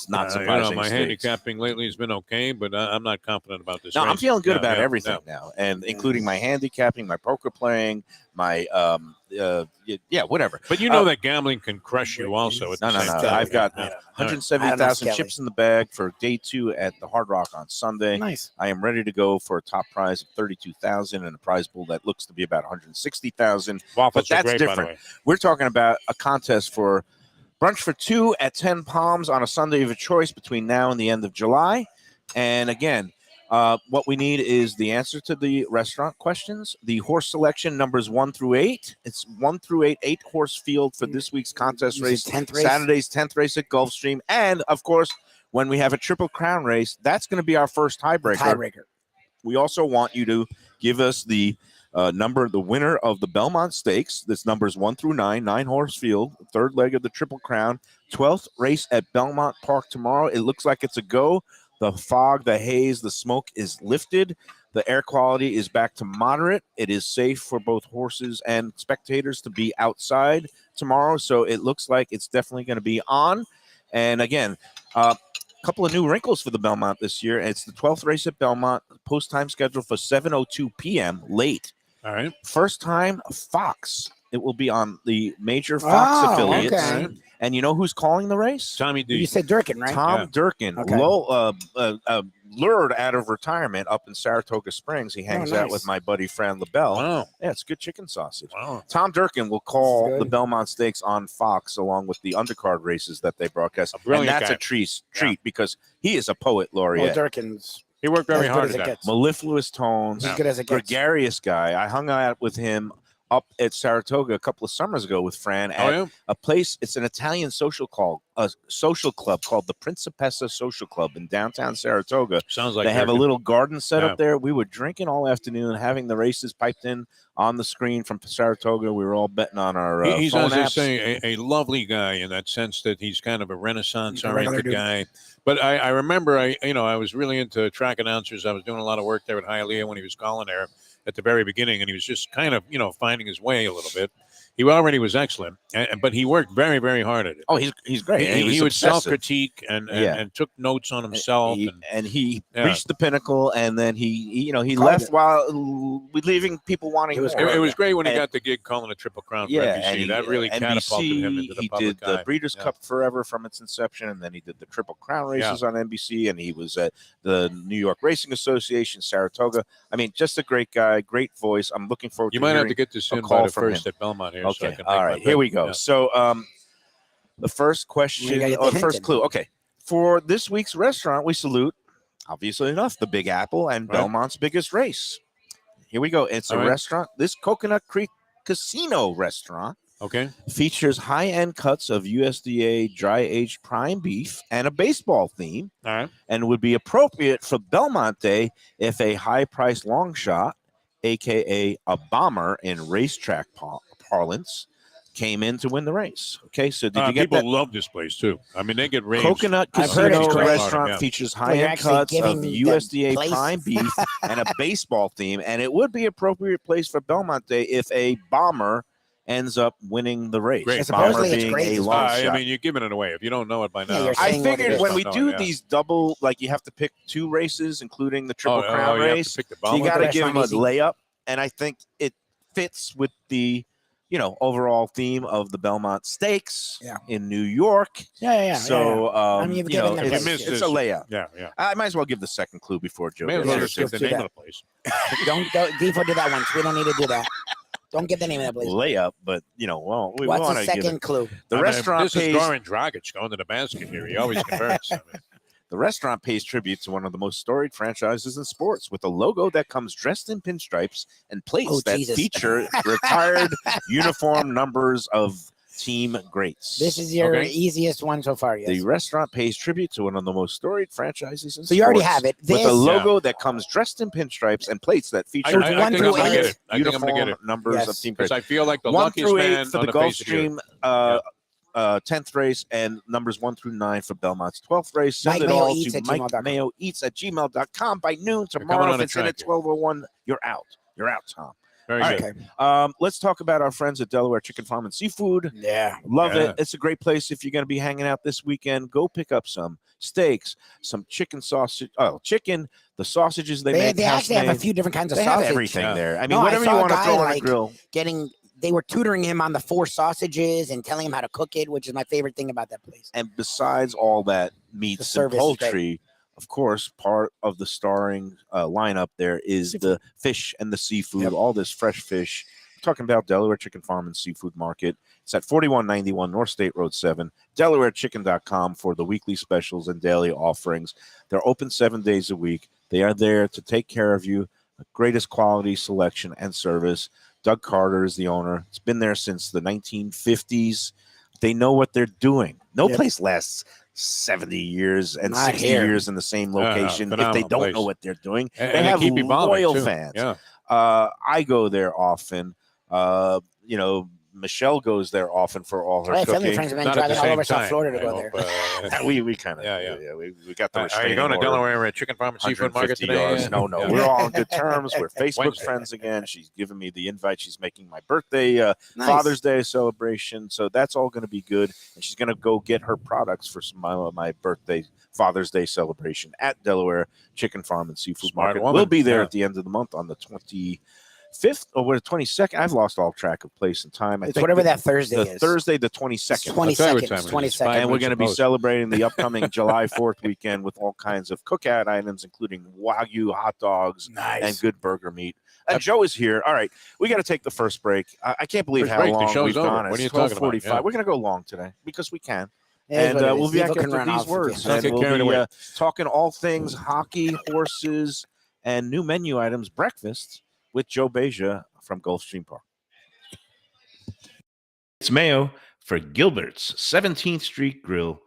Not Surprising my Stakes. handicapping lately has been okay, but I'm not confident about this No, race. I'm feeling good about everything now, and including my handicapping, my poker playing, my whatever. But you know that gambling can crush you also. No. I've got 170,000 chips in the bag for day 2 at the Hard Rock on Sunday. Nice. I am ready to go for a top prize of 32,000 and a prize pool that looks to be about 160,000. Waffles But that's are great, by the different. way. We're talking about a contest for brunch for 2 at 10 Palms on a Sunday of your choice between now and the end of July. And again, what we need is the answer to the restaurant questions, the horse selection numbers 1 through 8. It's 1 through 8, 8-horse field for this week's contest race. 10th race. Saturday's 10th race at Gulfstream. And of course, when we have a Triple Crown race, that's going to be our first tiebreaker. We also want you to give us the the winner of the Belmont Stakes. This numbers 1 through 9, 9-horse field, 3rd leg of the Triple Crown, 12th race at Belmont Park tomorrow. It looks like it's a go. The fog, the haze, the smoke is lifted. The air quality is back to moderate. It is safe for both horses and spectators to be outside tomorrow. So it looks like it's definitely going to be on. And again, a couple of new wrinkles for the Belmont this year. It's the 12th race at Belmont, post time scheduled for 7:02 p.m. late. All right. First time Fox. It will be on the major Fox affiliates. Okay. And you know who's calling the race? Tommy D. You said Durkin, right? Tom Yeah. Durkin, Okay. lured out of retirement up in Saratoga Springs. He hangs out nice. with my buddy Fran LaBelle. Wow. Yeah, it's good chicken sausage. Wow. Tom Durkin will call That's the good. Belmont Stakes on Fox along with the undercard races that they broadcast. A brilliant and that's guy. a treat because he is a poet laureate. Well, Durkin's He worked very as good hard as at it that. gets. Mellifluous tones, As good as it gets. gregarious guy. I hung out with him up at Saratoga a couple of summers ago with Fran at Oh, yeah? a place. It's an Italian social club called the Principessa Social Club in downtown Saratoga. Sounds like They have a Durkin. little garden set Yeah. up there. We were drinking all afternoon, having the races piped in on the screen from Saratoga. We were all betting on our He's, phone as they apps. say, a lovely guy in that sense that he's kind of a He's a regular Renaissance-oriented dude. guy. But I remember, I was really into track announcers. I was doing a lot of work there at Hialeah when he was calling there at the very beginning, and he was just kind of, finding his way a little bit. He already was excellent, but he worked very, very hard at it. Oh, he's great. And He was would obsessive. self-critique and Yeah. took notes on himself. He Yeah. reached the pinnacle, and then he Called left it. while leaving people wanting It was more. It was great when he And- got the gig calling the Triple Crown for Yeah, NBC. and That really catapulted him into the he public did the eye. Breeders' Yeah. Cup forever from its inception, and then he did the Triple Crown races on NBC, and he was at the New York Racing Association, Saratoga. I mean, just a great guy, great voice. I'm looking forward You to might have hearing to get this a in call by the from first him. at Belmont here. So I Okay, can all make my right, here we bet. go. Yeah. So the first You question, gotta get or the the first hint in. clue. Okay, for this week's restaurant, we salute, obviously enough, the Big Apple and Right. Belmont's biggest race. Here we go. It's All a right. restaurant. This Coconut Creek Casino restaurant Okay. features high-end cuts of USDA dry-aged prime beef and a baseball theme, All right. and would be appropriate for Belmont Day if a high-priced long shot, aka a bomber in racetrack parlance, came in to win the race. Okay, so did you get People that? love this place too. I mean, they get raves. Coconut I've heard Casino it's great. restaurant Yeah. features you're high-end actually cuts of giving the USDA place- prime beef and a baseball theme, and it would be appropriate place for Belmont Day if a bomber ends up winning the race. Great. Bomber Supposedly it's being great. a long I shot. mean, you're giving it away if you don't know it by now. you're I saying what it figured is. when we Don't do know it, yeah. these double, like you have to pick 2 races, including the Triple Oh, Crown you have to race. pick the So bomber. you got to Restaurant give them a easy. layup, and I think it fits with the overall theme of the Belmont Stakes Yeah. in New York. Yeah. So I mean, you've given them If you it's, missed it's this, a layup. Yeah, yeah. I might as well give the second clue before Joe. May as gets well here, just give too. the do name that. of the place. Don't Defo did that once. We don't need to do that. Don't give the name of that place. Layup, but well, we What's want the to give second it. clue? The I mean, restaurant this pays is Goran Dragic going to the basket here. He always converts. I mean, The restaurant pays tribute to one of the most storied franchises in sports with a logo that comes dressed in pinstripes and plates Oh, that Jesus. feature retired uniform numbers of team greats. This is your Okay. easiest one so far. Yes. The restaurant pays tribute to one of the most storied franchises in So you already sports, have it. with This a logo that comes dressed in pinstripes and plates that I, feature I- I one think through I'm gonna get eight. it. I think I'm gonna get uniform it numbers Yes. of team because greats. I feel like the 1 luckiest through 8 man for on the the face of the earth. Gulfstream 10th race, and numbers 1 through 9 for Belmont's 12th race. Send Mike it Mayo all eats to at Mike gmail.com. Mayo eats at gmail.com by noon coming tomorrow. on If a it's in track at here. 12:01, you're out. You're out, Tom. Very All good. right. Okay. Let's talk about our friends at Delaware Chicken Farm and Seafood. Yeah. Love Yeah. it. It's a great place if you're going to be hanging out this weekend. Go pick up some steaks, some chicken sausage. Oh, chicken. The sausages they make. They actually have a house-made. few different kinds of They have sausage. everything Yeah. there. I mean, No, I whatever you saw a want to guy, throw on a like, grill. They were tutoring him on the 4 sausages and telling him how to cook it, which is my favorite thing about that place. And besides all that meats and service is great. poultry, of course, part of the starring lineup there is the fish and the seafood, Yep. all this fresh fish. We're talking about Delaware Chicken Farm and Seafood Market. It's at 4191 North State Road 7, DelawareChicken.com for the weekly specials and daily offerings. They're open 7 days a week. They are there to take care of you. The greatest quality selection and service. Doug Carter is the owner. It's been there since the 1950s. They know what they're doing. No Yep. place lasts 70 years and Not 60 here. years in the same location if they phenomenal don't place. know what they're doing. And They have keep evolving, loyal too. fans. Yeah. I go there often. Michelle goes there often for all her I have family cooking. friends have been Not at driving the all same over South time. Florida to I go hope, there. we kind of Yeah. we got the Are you restraining going to order. Delaware Chicken Farm and Seafood Market 150 today? yards. No, Yeah. we're all on good terms. We're Facebook Wednesday. friends again. She's given me the invite. She's making my birthday, Nice. Father's Day celebration. So that's all going to be good. And she's going to go get her products for my birthday, Father's Day celebration at Delaware Chicken Farm and Seafood Smart Market. woman. We'll be there Yeah. at the end of the month on the 25th or the 22nd. I've lost all track of place and time. I It's think whatever the- that Thursday the is. Thursday, the It's 22nd. 22nd. time It's it is. 22nd. And we're minutes going to be opposed. celebrating the upcoming July 4th weekend with all kinds of cookout items, including Wagyu hot dogs Nice. and good burger meat. And Joe is here. All right, we got to take the first break. I can't believe First how break, the long show's we've over. gone. What are It's you talking about? 12:45. Yeah. We're going to go long today because we can. It is And what it we'll is. be back Devo can after run these off words. Don't And get we'll carried be away. talking all things hockey, horses, and new menu items, breakfast with Joe Beja from Gulfstream Park. It's Mayo for Gilbert's 17th Street Grill.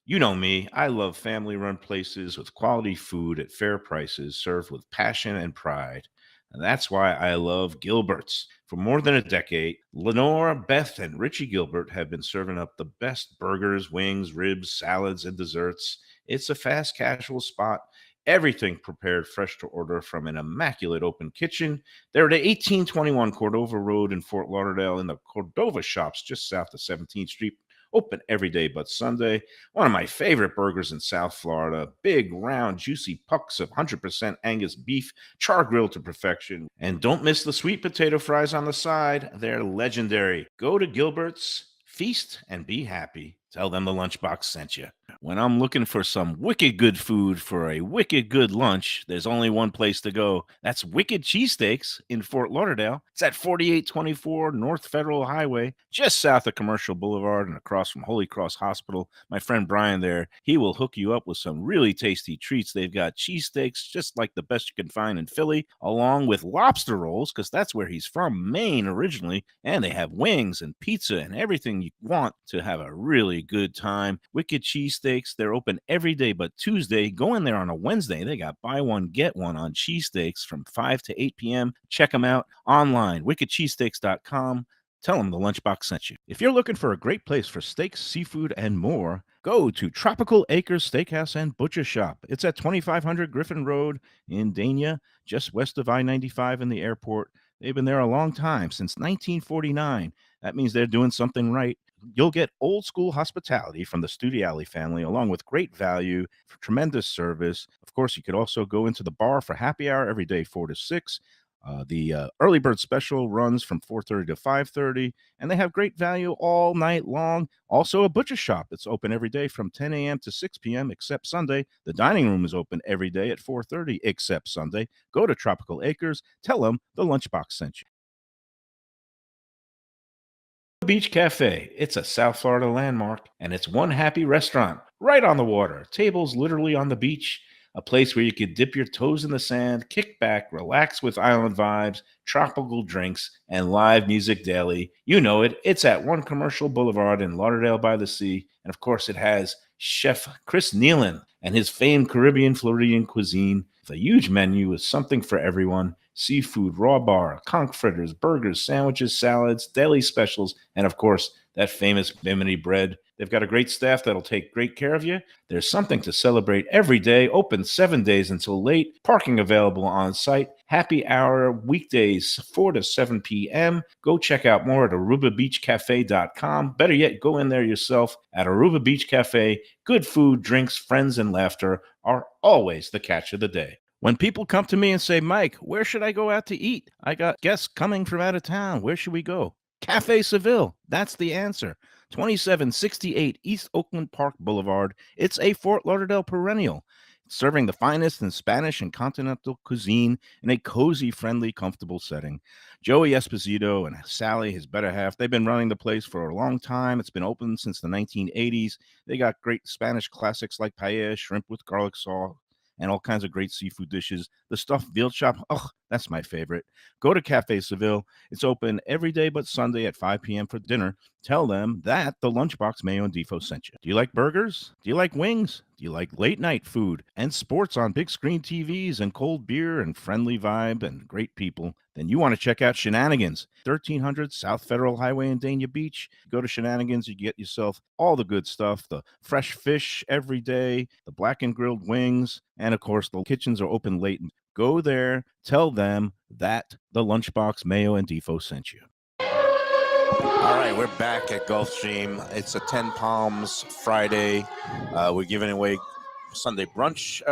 You know me, I love family-run places with quality food at fair prices served with passion and pride. And that's why I love Gilbert's. For more than a decade, Lenore, Beth, and Richie Gilbert have been serving up the best burgers, wings, ribs, salads, and desserts. It's a fast casual spot. Everything prepared fresh to order from an immaculate open kitchen. They're at 1821 Cordova Road in Fort Lauderdale in the Cordova Shops just south of 17th Street. Open every day but Sunday. One of my favorite burgers in South Florida. Big, round, juicy pucks of 100% Angus beef, char grilled to perfection. And don't miss the sweet potato fries on the side. They're legendary. Go to Gilbert's, feast, and be happy. Tell them the Lunchbox sent you. When I'm looking for some wicked good food for a wicked good lunch, there's only one place to go. That's Wicked Cheesesteaks in Fort Lauderdale. It's at 4824 North Federal Highway, just south of Commercial Boulevard and across from Holy Cross Hospital. My friend Brian there, he will hook you up with some really tasty treats. They've got cheesesteaks, just like the best you can find in Philly, along with lobster rolls, because that's where he's from, Maine originally. And they have wings and pizza and everything you want to have a really good time. Wicked Cheesesteaks, they're open every day but Tuesday. Go in there on a Wednesday. They got buy one, get one on cheesesteaks from 5 to 8 p.m. Check them out online, wickedcheesesteaks.com. Tell them the Lunchbox sent you. If you're looking for a great place for steaks, seafood, and more, go to Tropical Acres Steakhouse and Butcher Shop. It's at 2500 Griffin Road in Dania, just west of I-95 in the airport. They've been there a long time, since 1949. That means they're doing something right. You'll get old school hospitality from the Studiali family, along with great value, for tremendous service. Of course, you could also go into the bar for happy hour every day, 4 to 6. The early bird special runs from 4:30 to 5:30, and they have great value all night long. Also, a butcher shop that's open every day from 10 a.m. to 6 p.m. except Sunday. The dining room is open every day at 4:30 except Sunday. Go to Tropical Acres. Tell them the Lunchbox sent you. Beach Cafe. It's a South Florida landmark, and it's one happy restaurant right on the water. Tables literally on the beach. a place where you could dip your toes in the sand, kick back, relax with island vibes, tropical drinks, and live music daily. You know it. It's at One Commercial Boulevard in Lauderdale by the Sea. And of course, it has Chef Chris Nealon and his famed Caribbean Floridian cuisine. With a huge menu with something for everyone: seafood, raw bar, conch fritters, burgers, sandwiches, salads, deli specials, and of course, that famous Bimini bread. They've got a great staff that'll take great care of you. There's something to celebrate every day, open 7 days until late, parking available on site, happy hour weekdays 4 to 7 p.m. Go check out more at arubabeachcafe.com. Better yet, go in there yourself at Aruba Beach Cafe. Good food, drinks, friends, and laughter are always the catch of the day. When people come to me and say, Mike, where should I go out to eat? I got guests coming from out of town. Where should we go? Cafe Seville. That's the answer. 2768 East Oakland Park Boulevard. It's a Fort Lauderdale perennial, serving the finest in Spanish and continental cuisine in a cozy, friendly, comfortable setting. Joey Esposito and Sally, his better half, they've been running the place for a long time. It's been open since the 1980s. They got great Spanish classics like paella, shrimp with garlic sauce, and all kinds of great seafood dishes. The stuffed veal chop, oh, that's my favorite. Go to Cafe Seville. It's open every day but Sunday at 5 p.m. for dinner. Tell them that the Lunchbox Mayo and Defo sent you. Do you like burgers? Do you like wings? Do you like late night food and sports on big screen TVs and cold beer and friendly vibe and great people? Then you want to check out Shenanigans, 1300 South Federal Highway in Dania Beach. Go to Shenanigans, you get yourself all the good stuff, the fresh fish every day, the blackened grilled wings, and of course, the kitchens are open late. Go there, tell them that the Lunchbox Mayo and Defo sent you. All right, we're back at Gulfstream. It's a 10 Palms Friday. We're giving away Sunday brunch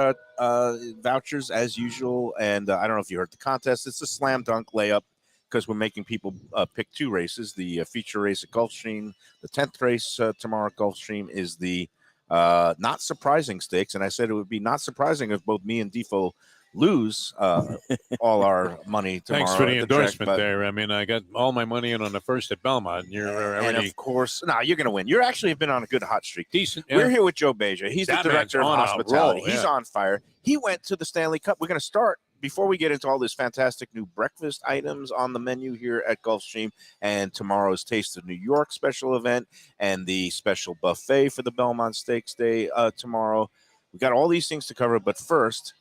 vouchers as usual. And I don't know if you heard the contest. It's a slam dunk layup because we're making people pick two races. The feature race at Gulfstream, the 10th race tomorrow at Gulfstream is the not surprising stakes. And I said it would be not surprising if both me and Defo lose all our money tomorrow. Thanks for the endorsement track, there. I mean, I got all my money in on the first at Belmont. And you're and already of course, no, you're going to win. You actually have been on a good hot streak. decent. We're here with Joe Beja. He's That the director of man's on a hospitality. roll, He's yeah. on fire. He went to the Stanley Cup. We're going to start before we get into all this fantastic new breakfast items on the menu here at Gulfstream and tomorrow's Taste of New York special event and the special buffet for the Belmont Stakes Day tomorrow. We got all these things to cover, but first,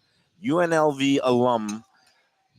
UNLV alum,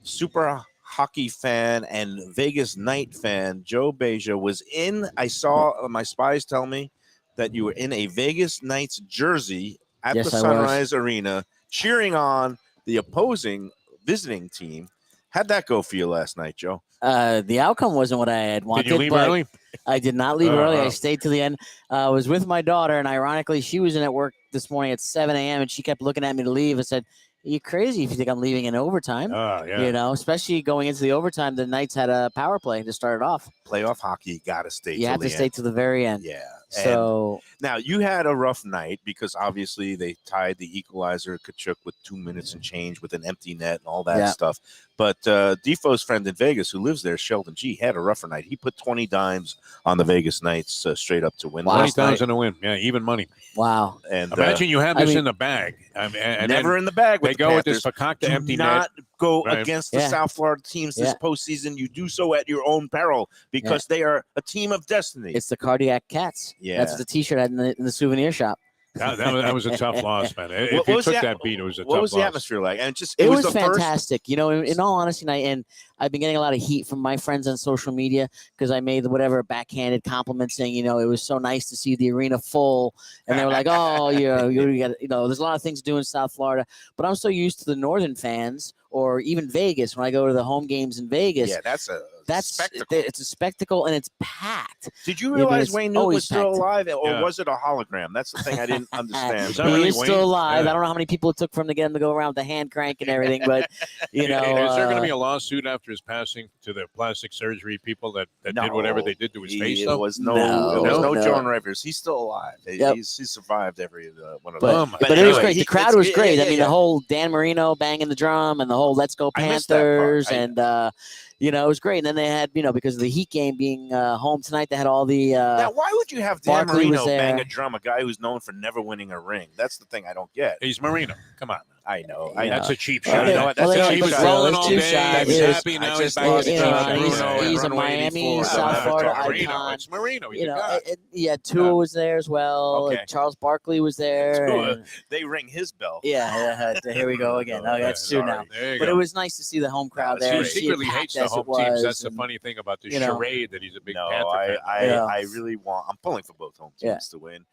super hockey fan, and Vegas night fan, Joe Beja was in. I saw my spies tell me that you were in a Vegas Knights jersey at Yes, the I Sunrise Arena, cheering on the opposing visiting team. How'd that go for you last night, Joe? The outcome wasn't what I had wanted. Did you leave but early? I did not leave early. I Uh-huh. stayed to the end. I was with my daughter, and ironically, she was in at work this morning at 7 a.m., and she kept looking at me to leave and said, "Are you crazy if you think I'm leaving in overtime?" Oh, yeah. You know, especially going into the overtime, the Knights had a power play to start it off. Playoff hockey, you got to stay You till have the to stay end. to the very end. Yeah. So Now, you had a rough night because obviously they tied the equalizer, Kachuk, with 2 minutes and change with an empty net and all that Yeah. stuff. But Defoe's friend in Vegas who lives there, Sheldon G., had a rougher night. He put 20 dimes on the Vegas Knights straight up to win Wow. 20 last night. times in a win. Yeah, even money. wow. And Imagine you have I this mean- in the bag. I mean, and never then in the bag with they the go with Panthers. this Fakakta Do empty net. not go Right. against the Yeah. South Florida teams this Yeah. postseason. You do so at your own peril because they are a team of destiny. It's the cardiac cats. Yeah. That's what the T-shirt had in the souvenir shop. That was a tough loss, man. If What you was took the- that beat, it was a what tough was the loss. atmosphere like? And It was was the first. fantastic. You know, in all honesty, and I've been getting a lot of heat from my friends on social media because I made whatever backhanded compliment saying, you know, it was so nice to see the arena full. And they were like, oh, you got, you know, there's a lot of things to do in South Florida. But I'm so used to the northern fans or even Vegas when I go to the home games in Vegas. Yeah, that's a spectacle. It's a spectacle and it's packed. Did you I mean, realize it's Wayne Newton always was still packed. alive, or Yeah. was it a hologram? That's the thing I didn't understand. Was that He really is Wayne? still alive. Yeah. I don't know how many people it took for him to get him to go around with the hand crank and everything, but you know, Is there going to be a lawsuit after his passing to the plastic surgery people that did whatever they did to his face? It Though? was No, no no. Joan Rivers. He's still alive. Yep. He's survived every one of But, those. my but it was God. great. The crowd was great. I mean, the whole Dan Marino banging the drum and the whole "Let's Go I missed that part. Panthers" and you know, it was great. And then they had, you know, because of the Heat game being home tonight, they had all the. Now, why would you have Dan Barkley was Marino bang there. a drum, a guy who's known for never winning a ring? That's the thing I don't get. He's Marino. Come on. I know. Yeah. That's a cheap Well, shot. you know what? That's Well, a yeah, cheap He was shot. rolling Those all two day. shots He was is- happy. Now I he's just back lost to you the know, Bruno he's- and he's a Runway Miami 84. South It's Florida Marino. icon. It's Marino. He's You a know, god. yeah, Tua was there as well. Okay. Charles Barkley was there. Tua. and- They ring his bell. yeah, here we go again. Oh, that's two Sorry. now. There you But go. it was nice to see the home crowd That's there. He and great. see it secretly packed hates the as it home teams. was, That's the and- funny thing about this you know. charade that he's a big No, Panther fan. Yeah. I really want. I'm pulling for both home teams Yeah. to win.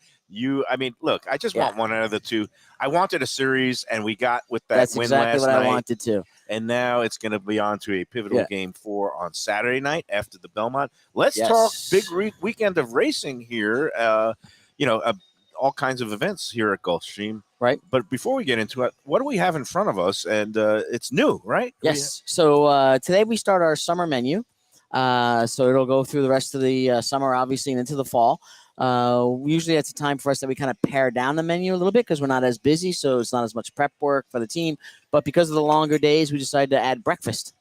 I mean, look, I just Yeah. want one out of the two. I wanted a series, and we got with that That's win exactly last what night. I wanted to. And now it's going to be on to a pivotal Yeah. game 4 on Saturday night after the Belmont. Let's Yes. talk big weekend of racing here. All kinds of events here at Gulfstream. Right. But before we get into it, what do we have in front of us? And it's new, right? Yes. So today we start our summer menu. So it'll go through the rest of the summer, obviously, and into the fall. Usually that's a time for us that we kind of pare down the menu a little bit because we're not as busy, so it's not as much prep work for the team. But because of the longer days, we decided to add breakfast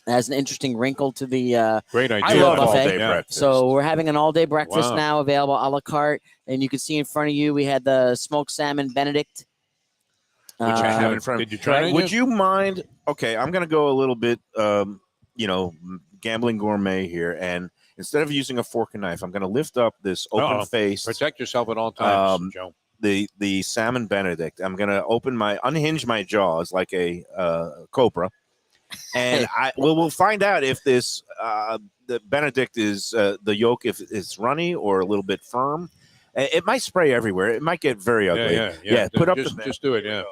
as an interesting wrinkle to the Great idea. I Yeah, love all buffet. day Yeah. breakfast. So we're having an all-day breakfast Wow. now, available a la carte, and you can see in front of you we had the smoked salmon Benedict, Which I have in front of Did you try it? Would you mind? Okay, I'm going to go a little bit, gambling gourmet here. And instead of using a fork and knife, I'm going to lift up this open face, Protect yourself at all times, Um, Joe. the salmon Benedict. I'm going to unhinge my jaws like a cobra. And we'll find out if this the Benedict is the yolk, if it's runny or a little bit firm. It might spray everywhere. It might get very ugly. Yeah. Put up Just do it. Yeah.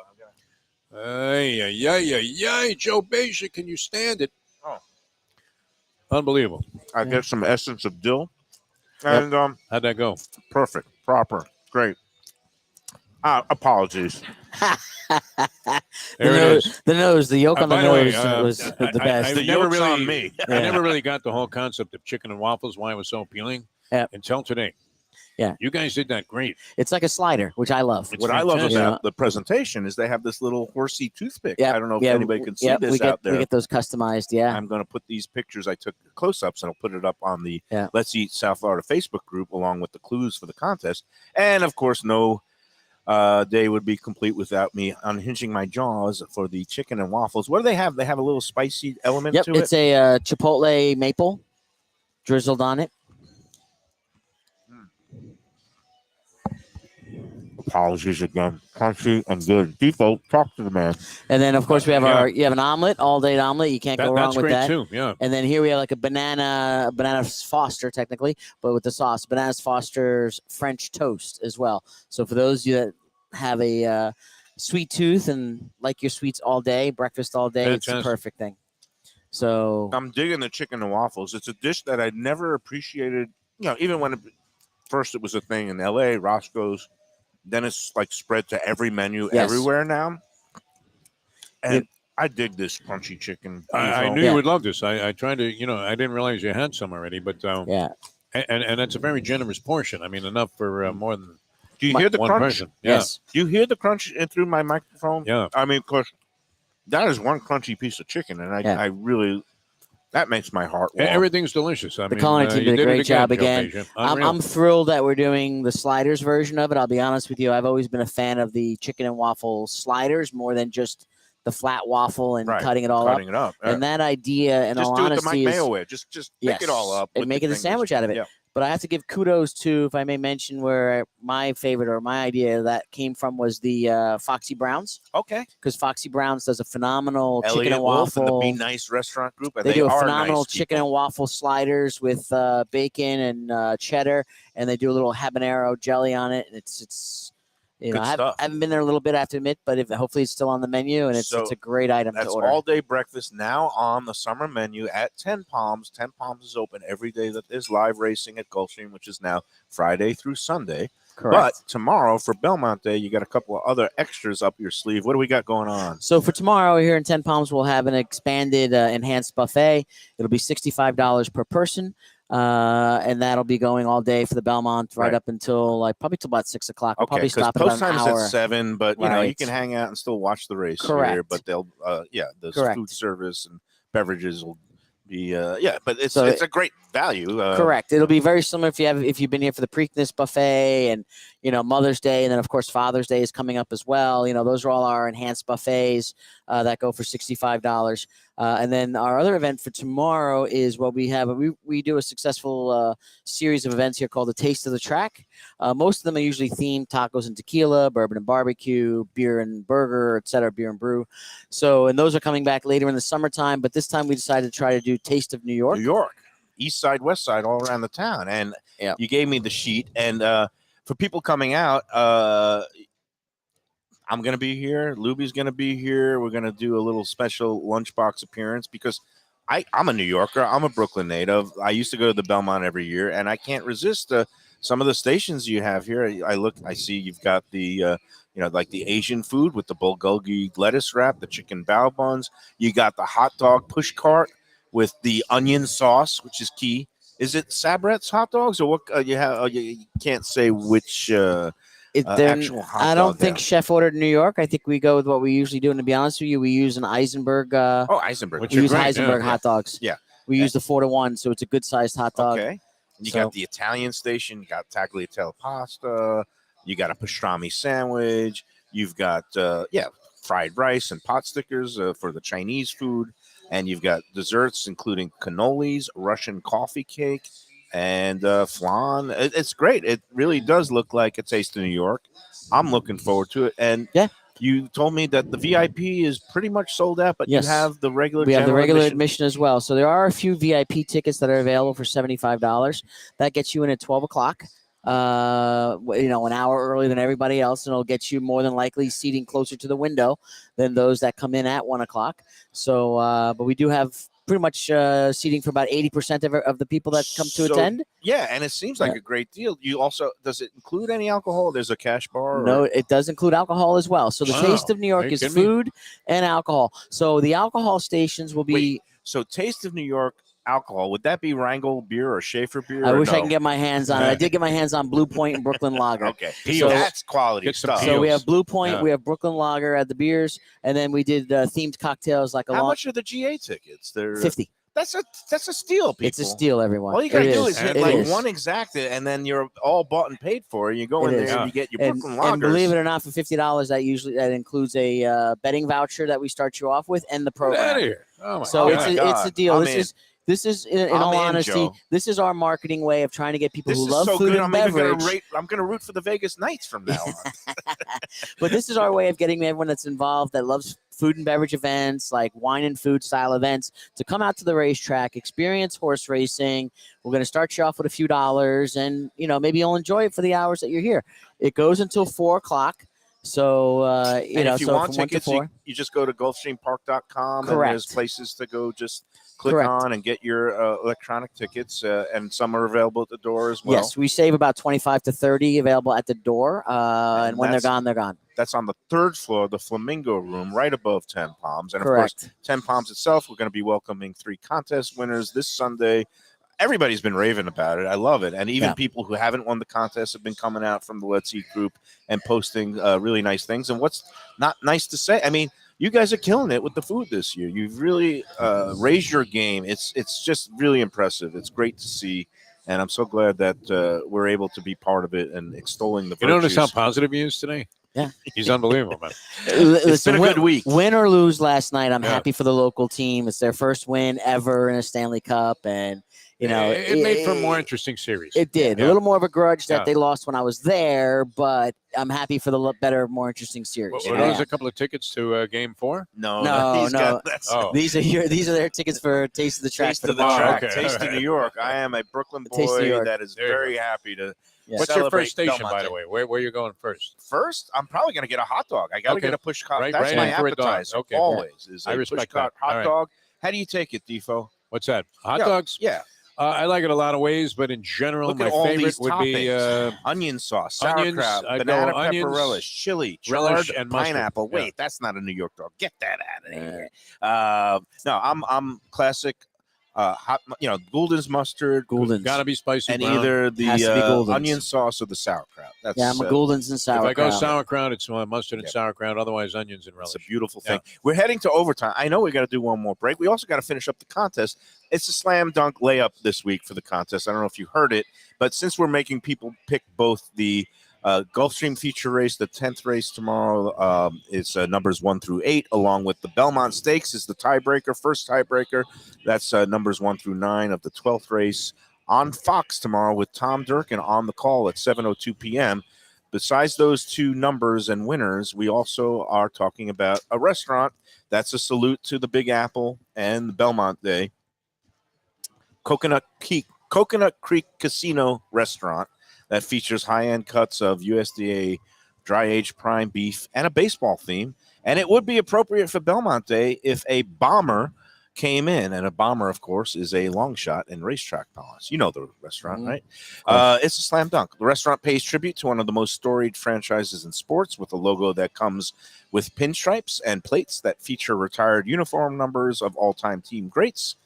Joe Beja, can you stand it? Oh. Unbelievable. I get some essence of dill, Yep. and How'd that go? perfect, proper, great. Apologies. There it is. The nose, the yolk on the By the way, nose was the best. I've The never yolk's really, on me. I never really got the whole concept of chicken and waffles, why it was so appealing Yep. until today. Yeah. You guys did that great. It's like a slider, which I love. It's What I love fantastic. about the presentation is they have this little horsey toothpick. Yep, I don't know if yeah, anybody can see Yep, this we get, out there. We get those customized, yeah. I'm going to put these pictures I took close-ups, and I'll put it up on the Yeah. Let's Eat South Florida Facebook group, along with the clues for the contest. And of course, no day would be complete without me unhinging my jaws for the chicken and waffles. What do they have? They have a little spicy element Yep, to it's it. a chipotle maple drizzled on it. Apologies again. Crunchy and good. Defo, talk to the man. And then, of course, we have Yeah. you have an omelet, all-day omelet. You can't go wrong That's with great that. too. Yeah. And then here we have like a banana Foster, technically, but with the sauce. Banana Foster's French toast as well. So for those of you that have a sweet tooth and like your sweets all day, breakfast all day, it's the Fantastic. perfect thing. So I'm digging the chicken and waffles. It's a dish that I never appreciated. Even when first it was a thing in L.A., Roscoe's. Then it's like spread to every menu Yes. everywhere now. And I dig this crunchy chicken. I knew Yeah. you would love this. I tried to, I didn't realize you had some already, but yeah, and that's a very generous portion. I mean, enough for more than Do you hear the one crunch? person. Yeah. yes, Do you hear the crunch in through my microphone? Yeah. I mean, of course, that is one crunchy piece of chicken, and Yeah. I really that makes my heart warm. Everything's delicious. I The mean, culinary team you did a it great job Joe again. Beja. I'm Unreal. thrilled that we're doing the sliders version of it. I'll be honest with you. I've always been a fan of the chicken and waffle sliders more than just the flat waffle and Right. cutting it all Cutting up. it up. And that idea, in just all do it the Mike honesty, Mayo is way. Just pick it all up and with make the it a fingers. sandwich out of it. Yeah. But I have to give kudos to, if I may mention, where my favorite or my idea that came from was the Foxy Browns, Okay. because Foxy Browns does a phenomenal chicken Elliot and Wolf and the waffle. Be Nice restaurant group. And They do a are phenomenal nice chicken people. and waffle sliders with bacon and cheddar, and they do a little habanero jelly on it. And it's Good I stuff. haven't been there a little bit, I have to admit, but hopefully it's still on the menu, and it's So a great item to That's order. all day breakfast now on the summer menu at 10 Palms. 10 Palms is open every day that there's live racing at Gulfstream, which is now Friday through Sunday. Correct. But tomorrow for Belmont Day, you got a couple of other extras up your sleeve. What do we got going on? So for tomorrow here in 10 Palms, we'll have an expanded enhanced buffet. It'll be $65 per person. And that'll be going all day for the Belmont right up until probably till about 6 o'clock. We'll Okay, probably because stop at about post an time is hour. at 7, but you know you Right. can hang out and still watch the race Correct. here. But they'll, the Correct. food service and beverages will be, but it's So a great value. Correct. It'll be very similar if you've been here for the Preakness buffet and Mother's Day, and then of course Father's Day is coming up as well. Those are all our enhanced buffets that go for $65. And then our other event for tomorrow is what we have. We do a successful series of events here called the Taste of the Track. Most of them are usually themed tacos and tequila, bourbon and barbecue, beer and burger, etc., beer and brew. And those are coming back later in the summertime. But this time we decided to try to do Taste of New York. New York, East Side, West Side, all around the town. And you gave me the sheet. And for people coming out, I'm going to be here. Lubie's going to be here. We're going to do a little special lunchbox appearance because I'm a New Yorker. I'm a Brooklyn native. I used to go to the Belmont every year, and I can't resist some of the stations you have here. I see you've got the, like the Asian food with the bulgogi lettuce wrap, the chicken bao buns. You got the hot dog push cart with the onion sauce, which is key. Is it Sabret's hot dogs or what? You have? You can't say which. Actual hot I don't dog think there. Chef ordered New York. I think we go with what we usually do. And to be honest with you, we use an Eisenberg. Eisenberg. Which We are use great, Heisenberg yeah. hot dogs. Yeah. We use the 4-to-1, so it's a good sized hot dog. Okay. You So- got the Italian station. You got tagliatelle pasta. You got a pastrami sandwich. You've got fried rice and pot stickers for the Chinese food, and you've got desserts including cannolis, Russian coffee cake, and flan. It's great. It really does look like a Taste of New York. I'm looking forward to it. And you told me that the VIP is pretty much sold out, but Yes. you have the regular. We have the general regular admission. admission as well. So there are a few VIP tickets that are available for $75. That gets you in at 12 o'clock. An hour earlier than everybody else, and it'll get you more than likely seating closer to the window than those that come in at 1 o'clock. So, but we do have pretty much seating for about 80% of the people that come to attend. Yeah, and it seems like a great deal. You also, does it include any alcohol? There's a cash bar? No, it does include alcohol as well. So the Wow. Taste of New York Are you is kidding me? food and alcohol. So the alcohol stations will be. Wait, so Taste of New York alcohol, would that be Wrangell beer or Schaefer beer? I or wish I no? can get my hands on it. I did get my hands on Blue Point and Brooklyn Lager. Okay, So- that's quality Get some stuff. So we Deals. have Blue Point, Yeah. we have Brooklyn Lager at the beers, and then we did themed cocktails like How along much are the GA tickets? They're 50. That's a steal, people. It's a steal, everyone. All you gotta It do is. is hit It like is. one exacta, and then you're all bought and paid for. You go in It there is. and you get your And, Brooklyn and believe Lagers. it or not, for $50, that includes a betting voucher that we start you off with and the Get out of program. here. Oh my So God. it's God. a deal. I'm This is in I'm all in, honesty, Joe. this is our marketing way of trying to get people This who is love so food good. and I'm even beverage. I'm gonna root for the Vegas Knights from now on. But this is our way of getting everyone that's involved that loves food and beverage events, like wine and food style events, to come out to the racetrack, experience horse racing. We're going to start you off with a few dollars, and maybe you'll enjoy it for the hours that you're here. It goes until 4 o'clock. So And if you so want from 1 to tickets, 4. you just go to Gulfstreampark.com, and Correct. there's places to go. Just click Correct. on and get your electronic tickets, and some are available at the door as well. Yes, we save about 25 to 30 available at the door, And and when they're that's- gone, they're gone. That's on the third floor, the Flamingo Room, right above 10 Palms. And of Correct. course, 10 Palms itself, we're going to be welcoming 3 contest winners this Sunday. Everybody's been raving about it. I love it. And even people who haven't won the contest have been coming out from the Let's Eat group and posting really nice things. And what's not nice to say, I mean, you guys are killing it with the food this year. You've really raised your game. It's just really impressive. It's great to see. And I'm so glad that we're able to be part of it and extolling the You notice how virtues. positive he is today? Yeah. He's unbelievable, man. It's been a good week. Win or lose last night, I'm Yeah. happy for the local team. It's their first win ever in a Stanley Cup, and it made for a more interesting series. It did. Yeah. A little more of a grudge that Yeah. they lost when I was there, but I'm happy for the better, more interesting series. Were those a couple of tickets to Game 4? No, No, he's no. got that's Oh. These are their tickets for Taste of the Track. Taste for of the tomorrow. Track, Okay. Taste of New York. I am a Brooklyn Taste of New boy York. that is There you very happy to. Yeah. What's your celebrate first station, Belmont by the Day. way? Where are you going first? First, I'm probably going to get a hot dog. I got to Okay. get a push cart. Right- That's right my in for a dog. appetizer. Okay. Always is a I push respect cart that. hot All right. dog. How do you take it, Defo? What's that? Hot Yeah. dogs? Yeah, I like it a lot of ways, but in general, Look my at all favorite these would be onion sauce, onions, sauerkraut, I go banana pepper onions, relish, chili, relish, chard, and mustard. pineapple. Yeah. Wait, that's not a New York dog. Get that out of here. No, I'm classic. Hot, Goulden's mustard, Gouldens. Gotta be spicy and brown. either Has to be the Gouldens. onion sauce or the sauerkraut. That's Yeah, I'm a Gouldens and If I go sauerkraut. sauerkraut, it's mustard and Yep. sauerkraut. Otherwise, onions and relish. It's a beautiful Yeah. thing. We're heading to overtime. I know we got to do one more break. We also got to finish up the contest. It's a slam dunk layup this week for the contest. I don't know if you heard it, but since we're making people pick both the Gulfstream feature race, the 10th race tomorrow is numbers 1 through 8, along with the Belmont Stakes is the tiebreaker, first tiebreaker. That's numbers 1 through 9 of the 12th race on Fox tomorrow with Tom Durkin on the call at 7:02 p.m. Besides those two numbers and winners, we also are talking about a restaurant that's a salute to the Big Apple and the Belmont Day. Coconut Creek Casino Restaurant that features high-end cuts of USDA dry-aged prime beef and a baseball theme. And it would be appropriate for Belmont Day if a bomber came in. And a bomber, of course, is a long shot in racetrack parlance. You know the restaurant, right? It's a slam dunk. The restaurant pays tribute to one of the most storied franchises in sports with a logo that comes with pinstripes and plates that feature retired uniform numbers of all-time team greats.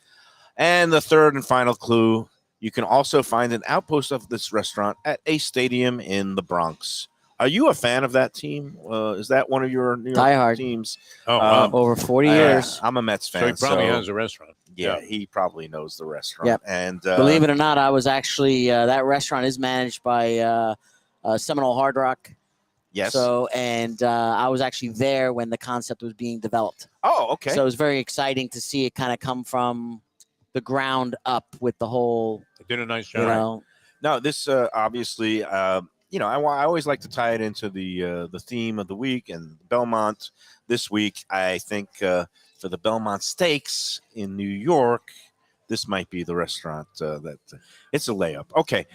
And the third and final clue, you can also find an outpost of this restaurant at a stadium in the Bronx. Are you a fan of that team? Is that one of your New York Diehard. teams? Oh, wow. Over 40 years. I'm a Mets So fan. he probably has a restaurant. Yeah, he probably knows the restaurant. Yep. And Believe it or not, I was actually that restaurant is managed by Seminole Hard Rock. yes. So, and I was actually there when the concept was being developed. Oh, okay. So it was very exciting to see it kind of come from the ground up with the whole, They did a nice you job. know, No, this obviously, I always like to tie it into the theme of the week and Belmont. This week, I think for the Belmont Stakes in New York, this might be the restaurant that it's a layup. Okay,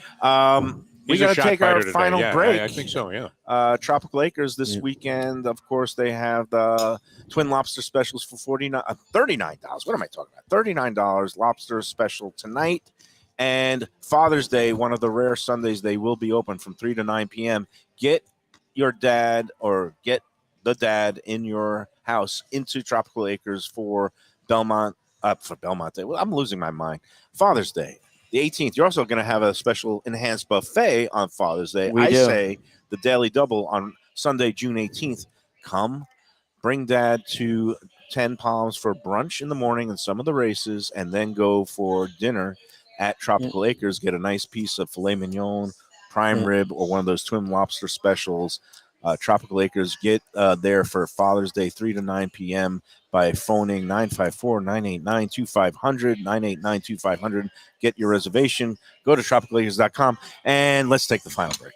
we He's a got to shot take our fighter today. final Yeah, break. I think so. Yeah. Tropical Acres this Yeah. weekend. Of course, they have the Twin Lobster specials for $39. What am I talking about? $39 lobster special tonight. And Father's Day, one of the rare Sundays, they will be open from 3 to 9 p.m. Get your dad or get the dad in your house into Tropical Acres for Belmont Day. Well, I'm losing my mind. Father's Day, the 18th. You're also going to have a special enhanced buffet on Father's Day. We I do. say the Daily Double on Sunday, June 18th. Come, bring dad to 10 Palms for brunch in the morning and some of the races, and then go for dinner at Tropical Acres. Get a nice piece of filet mignon, prime rib, or one of those twin lobster specials. Tropical Acres, get there for Father's Day, 3 to 9 p.m. by phoning 954-989-2500, 989-2500. Get your reservation. Go to tropicalacres.com, and let's take the final break.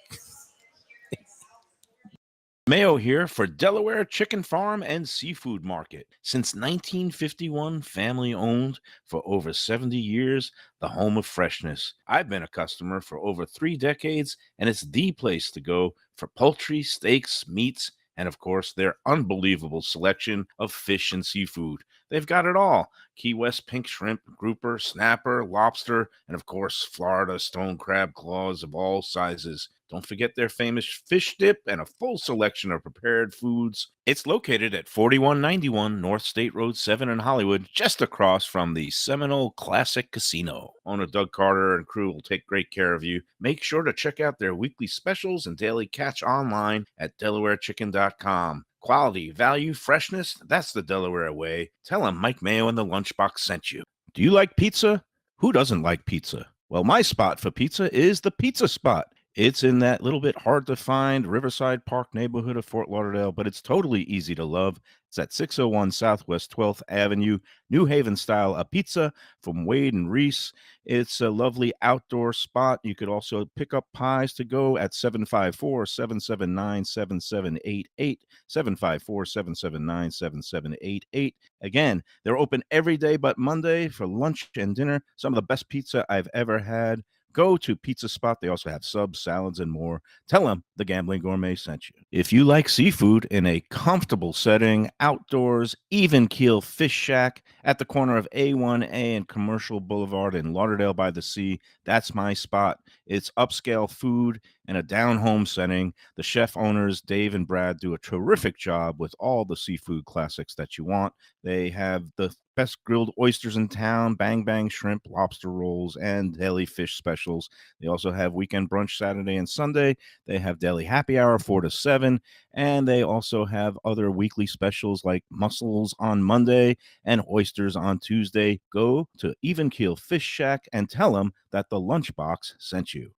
Mayo here for Delaware Chicken Farm and Seafood Market. Since 1951, family owned for over 70 years, the home of freshness. I've been a customer for over 3 decades, and it's the place to go for poultry, steaks, meats, and of course, their unbelievable selection of fish and seafood. They've got it all. Key West pink shrimp, grouper, snapper, lobster, and of course, Florida stone crab claws of all sizes. Don't forget their famous fish dip and a full selection of prepared foods. It's located at 4191 North State Road 7 in Hollywood, just across from the Seminole Classic Casino. Owner Doug Carter and crew will take great care of you. Make sure to check out their weekly specials and daily catch online at DelawareChicken.com. Quality, value, freshness, that's the Delaware way. Tell them Mike Mayo and the Lunchbox sent you. Do you like pizza? Who doesn't like pizza? Well, my spot for pizza is the Pizza Spot. It's in that little bit hard to find Riverside Park neighborhood of Fort Lauderdale, but it's totally easy to love. It's at 601 Southwest 12th Avenue, New Haven style, a pizza from Wade and Reese. It's a lovely outdoor spot. You could also pick up pies to go at 754-779-7788, 754-779-7788. Again, they're open every day but Monday for lunch and dinner. Some of the best pizza I've ever had. Go to Pizza Spot. They also have subs, salads, and more. Tell them the Gambling Gourmet sent you. If you like seafood in a comfortable setting, outdoors, even keel fish shack at the corner of A1A and Commercial Boulevard in Lauderdale by the Sea, that's my spot. It's upscale food in a down-home setting. The chef owners, Dave and Brad, do a terrific job with all the seafood classics that you want. They have the best grilled oysters in town, bang bang shrimp, lobster rolls, and deli fish specials. They also have weekend brunch Saturday and Sunday. They have deli happy hour 4 to 7, and they also have other weekly specials like mussels on Monday and oysters on Tuesday. Go to Even Keel Fish Shack and tell them that the Lunchbox sent you.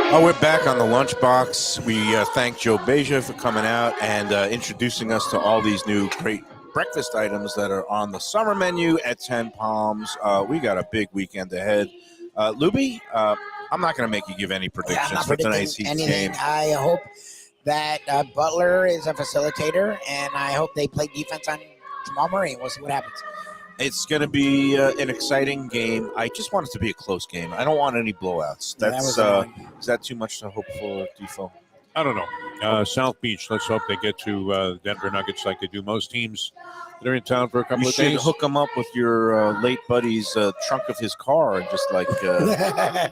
Oh, we're back on the Lunchbox. We thank Joe Beja for coming out and introducing us to all these new great breakfast items that are on the summer menu at 10 Palms. We got a big weekend ahead. Lubie, I'm not going to make you give any predictions for tonight's Heat game. I hope that Butler is a facilitator, and I hope they play defense on Jamal Murray. We'll see what happens. It's going to be an exciting game. I just want it to be a close game. I don't want any blowouts. That's is that too much to hope for, Defo? I don't know. South Beach, let's hope they get to Denver Nuggets like they do most teams that are in town for a couple You of should days. hook him up with your late buddy's trunk of his car and just like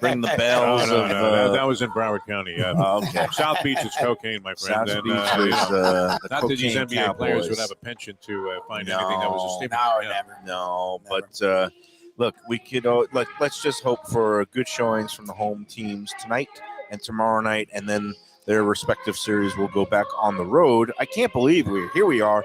ring the bells. No. That was in Broward County. Okay. South Beach is cocaine, my friend. South And, Beach you is know, the not that these cocaine NBA players would Cowboys. have a penchant to find anything that was a stimulant. No, but look, we could let's just hope for good showings from the home teams tonight and tomorrow night, and then their respective series will go back on the road. I can't believe we are.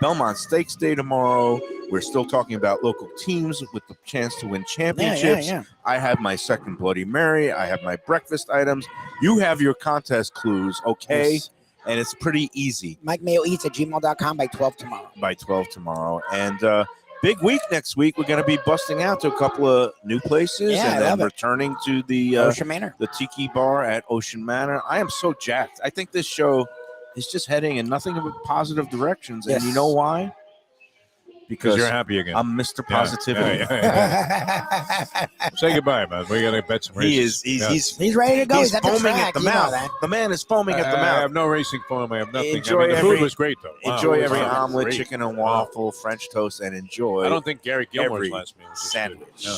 Belmont Stakes Day tomorrow. We're still talking about local teams with the chance to win championships. Yeah. I have my second Bloody Mary. I have my breakfast items. You have your contest clues, okay? Yes. And it's pretty easy. MikeMayoEats@gmail.com by 12 tomorrow. By 12 tomorrow. And big week next week. We're going to be busting out to a couple of new places Yeah, I and then love it. returning to the Ocean Manor. the Tiki Bar at Ocean Manor. I am so jacked. I think this show is just heading in nothing but positive directions. And Yes. you know why? Because you're happy again. I'm Mr. Positivity. Yeah. Say goodbye, man. We got to bet some races. He's ready to go. He's He's at the foaming track. at the You know mouth. that. The man is foaming at the I mouth. have no racing foam. I have nothing. Enjoy the every- food was great, though. Wow, Enjoy it was every omelet, great. chicken and waffle, French toast, and enjoy I don't think Gary Gilmore's every last meal was as good. sandwich. Yeah.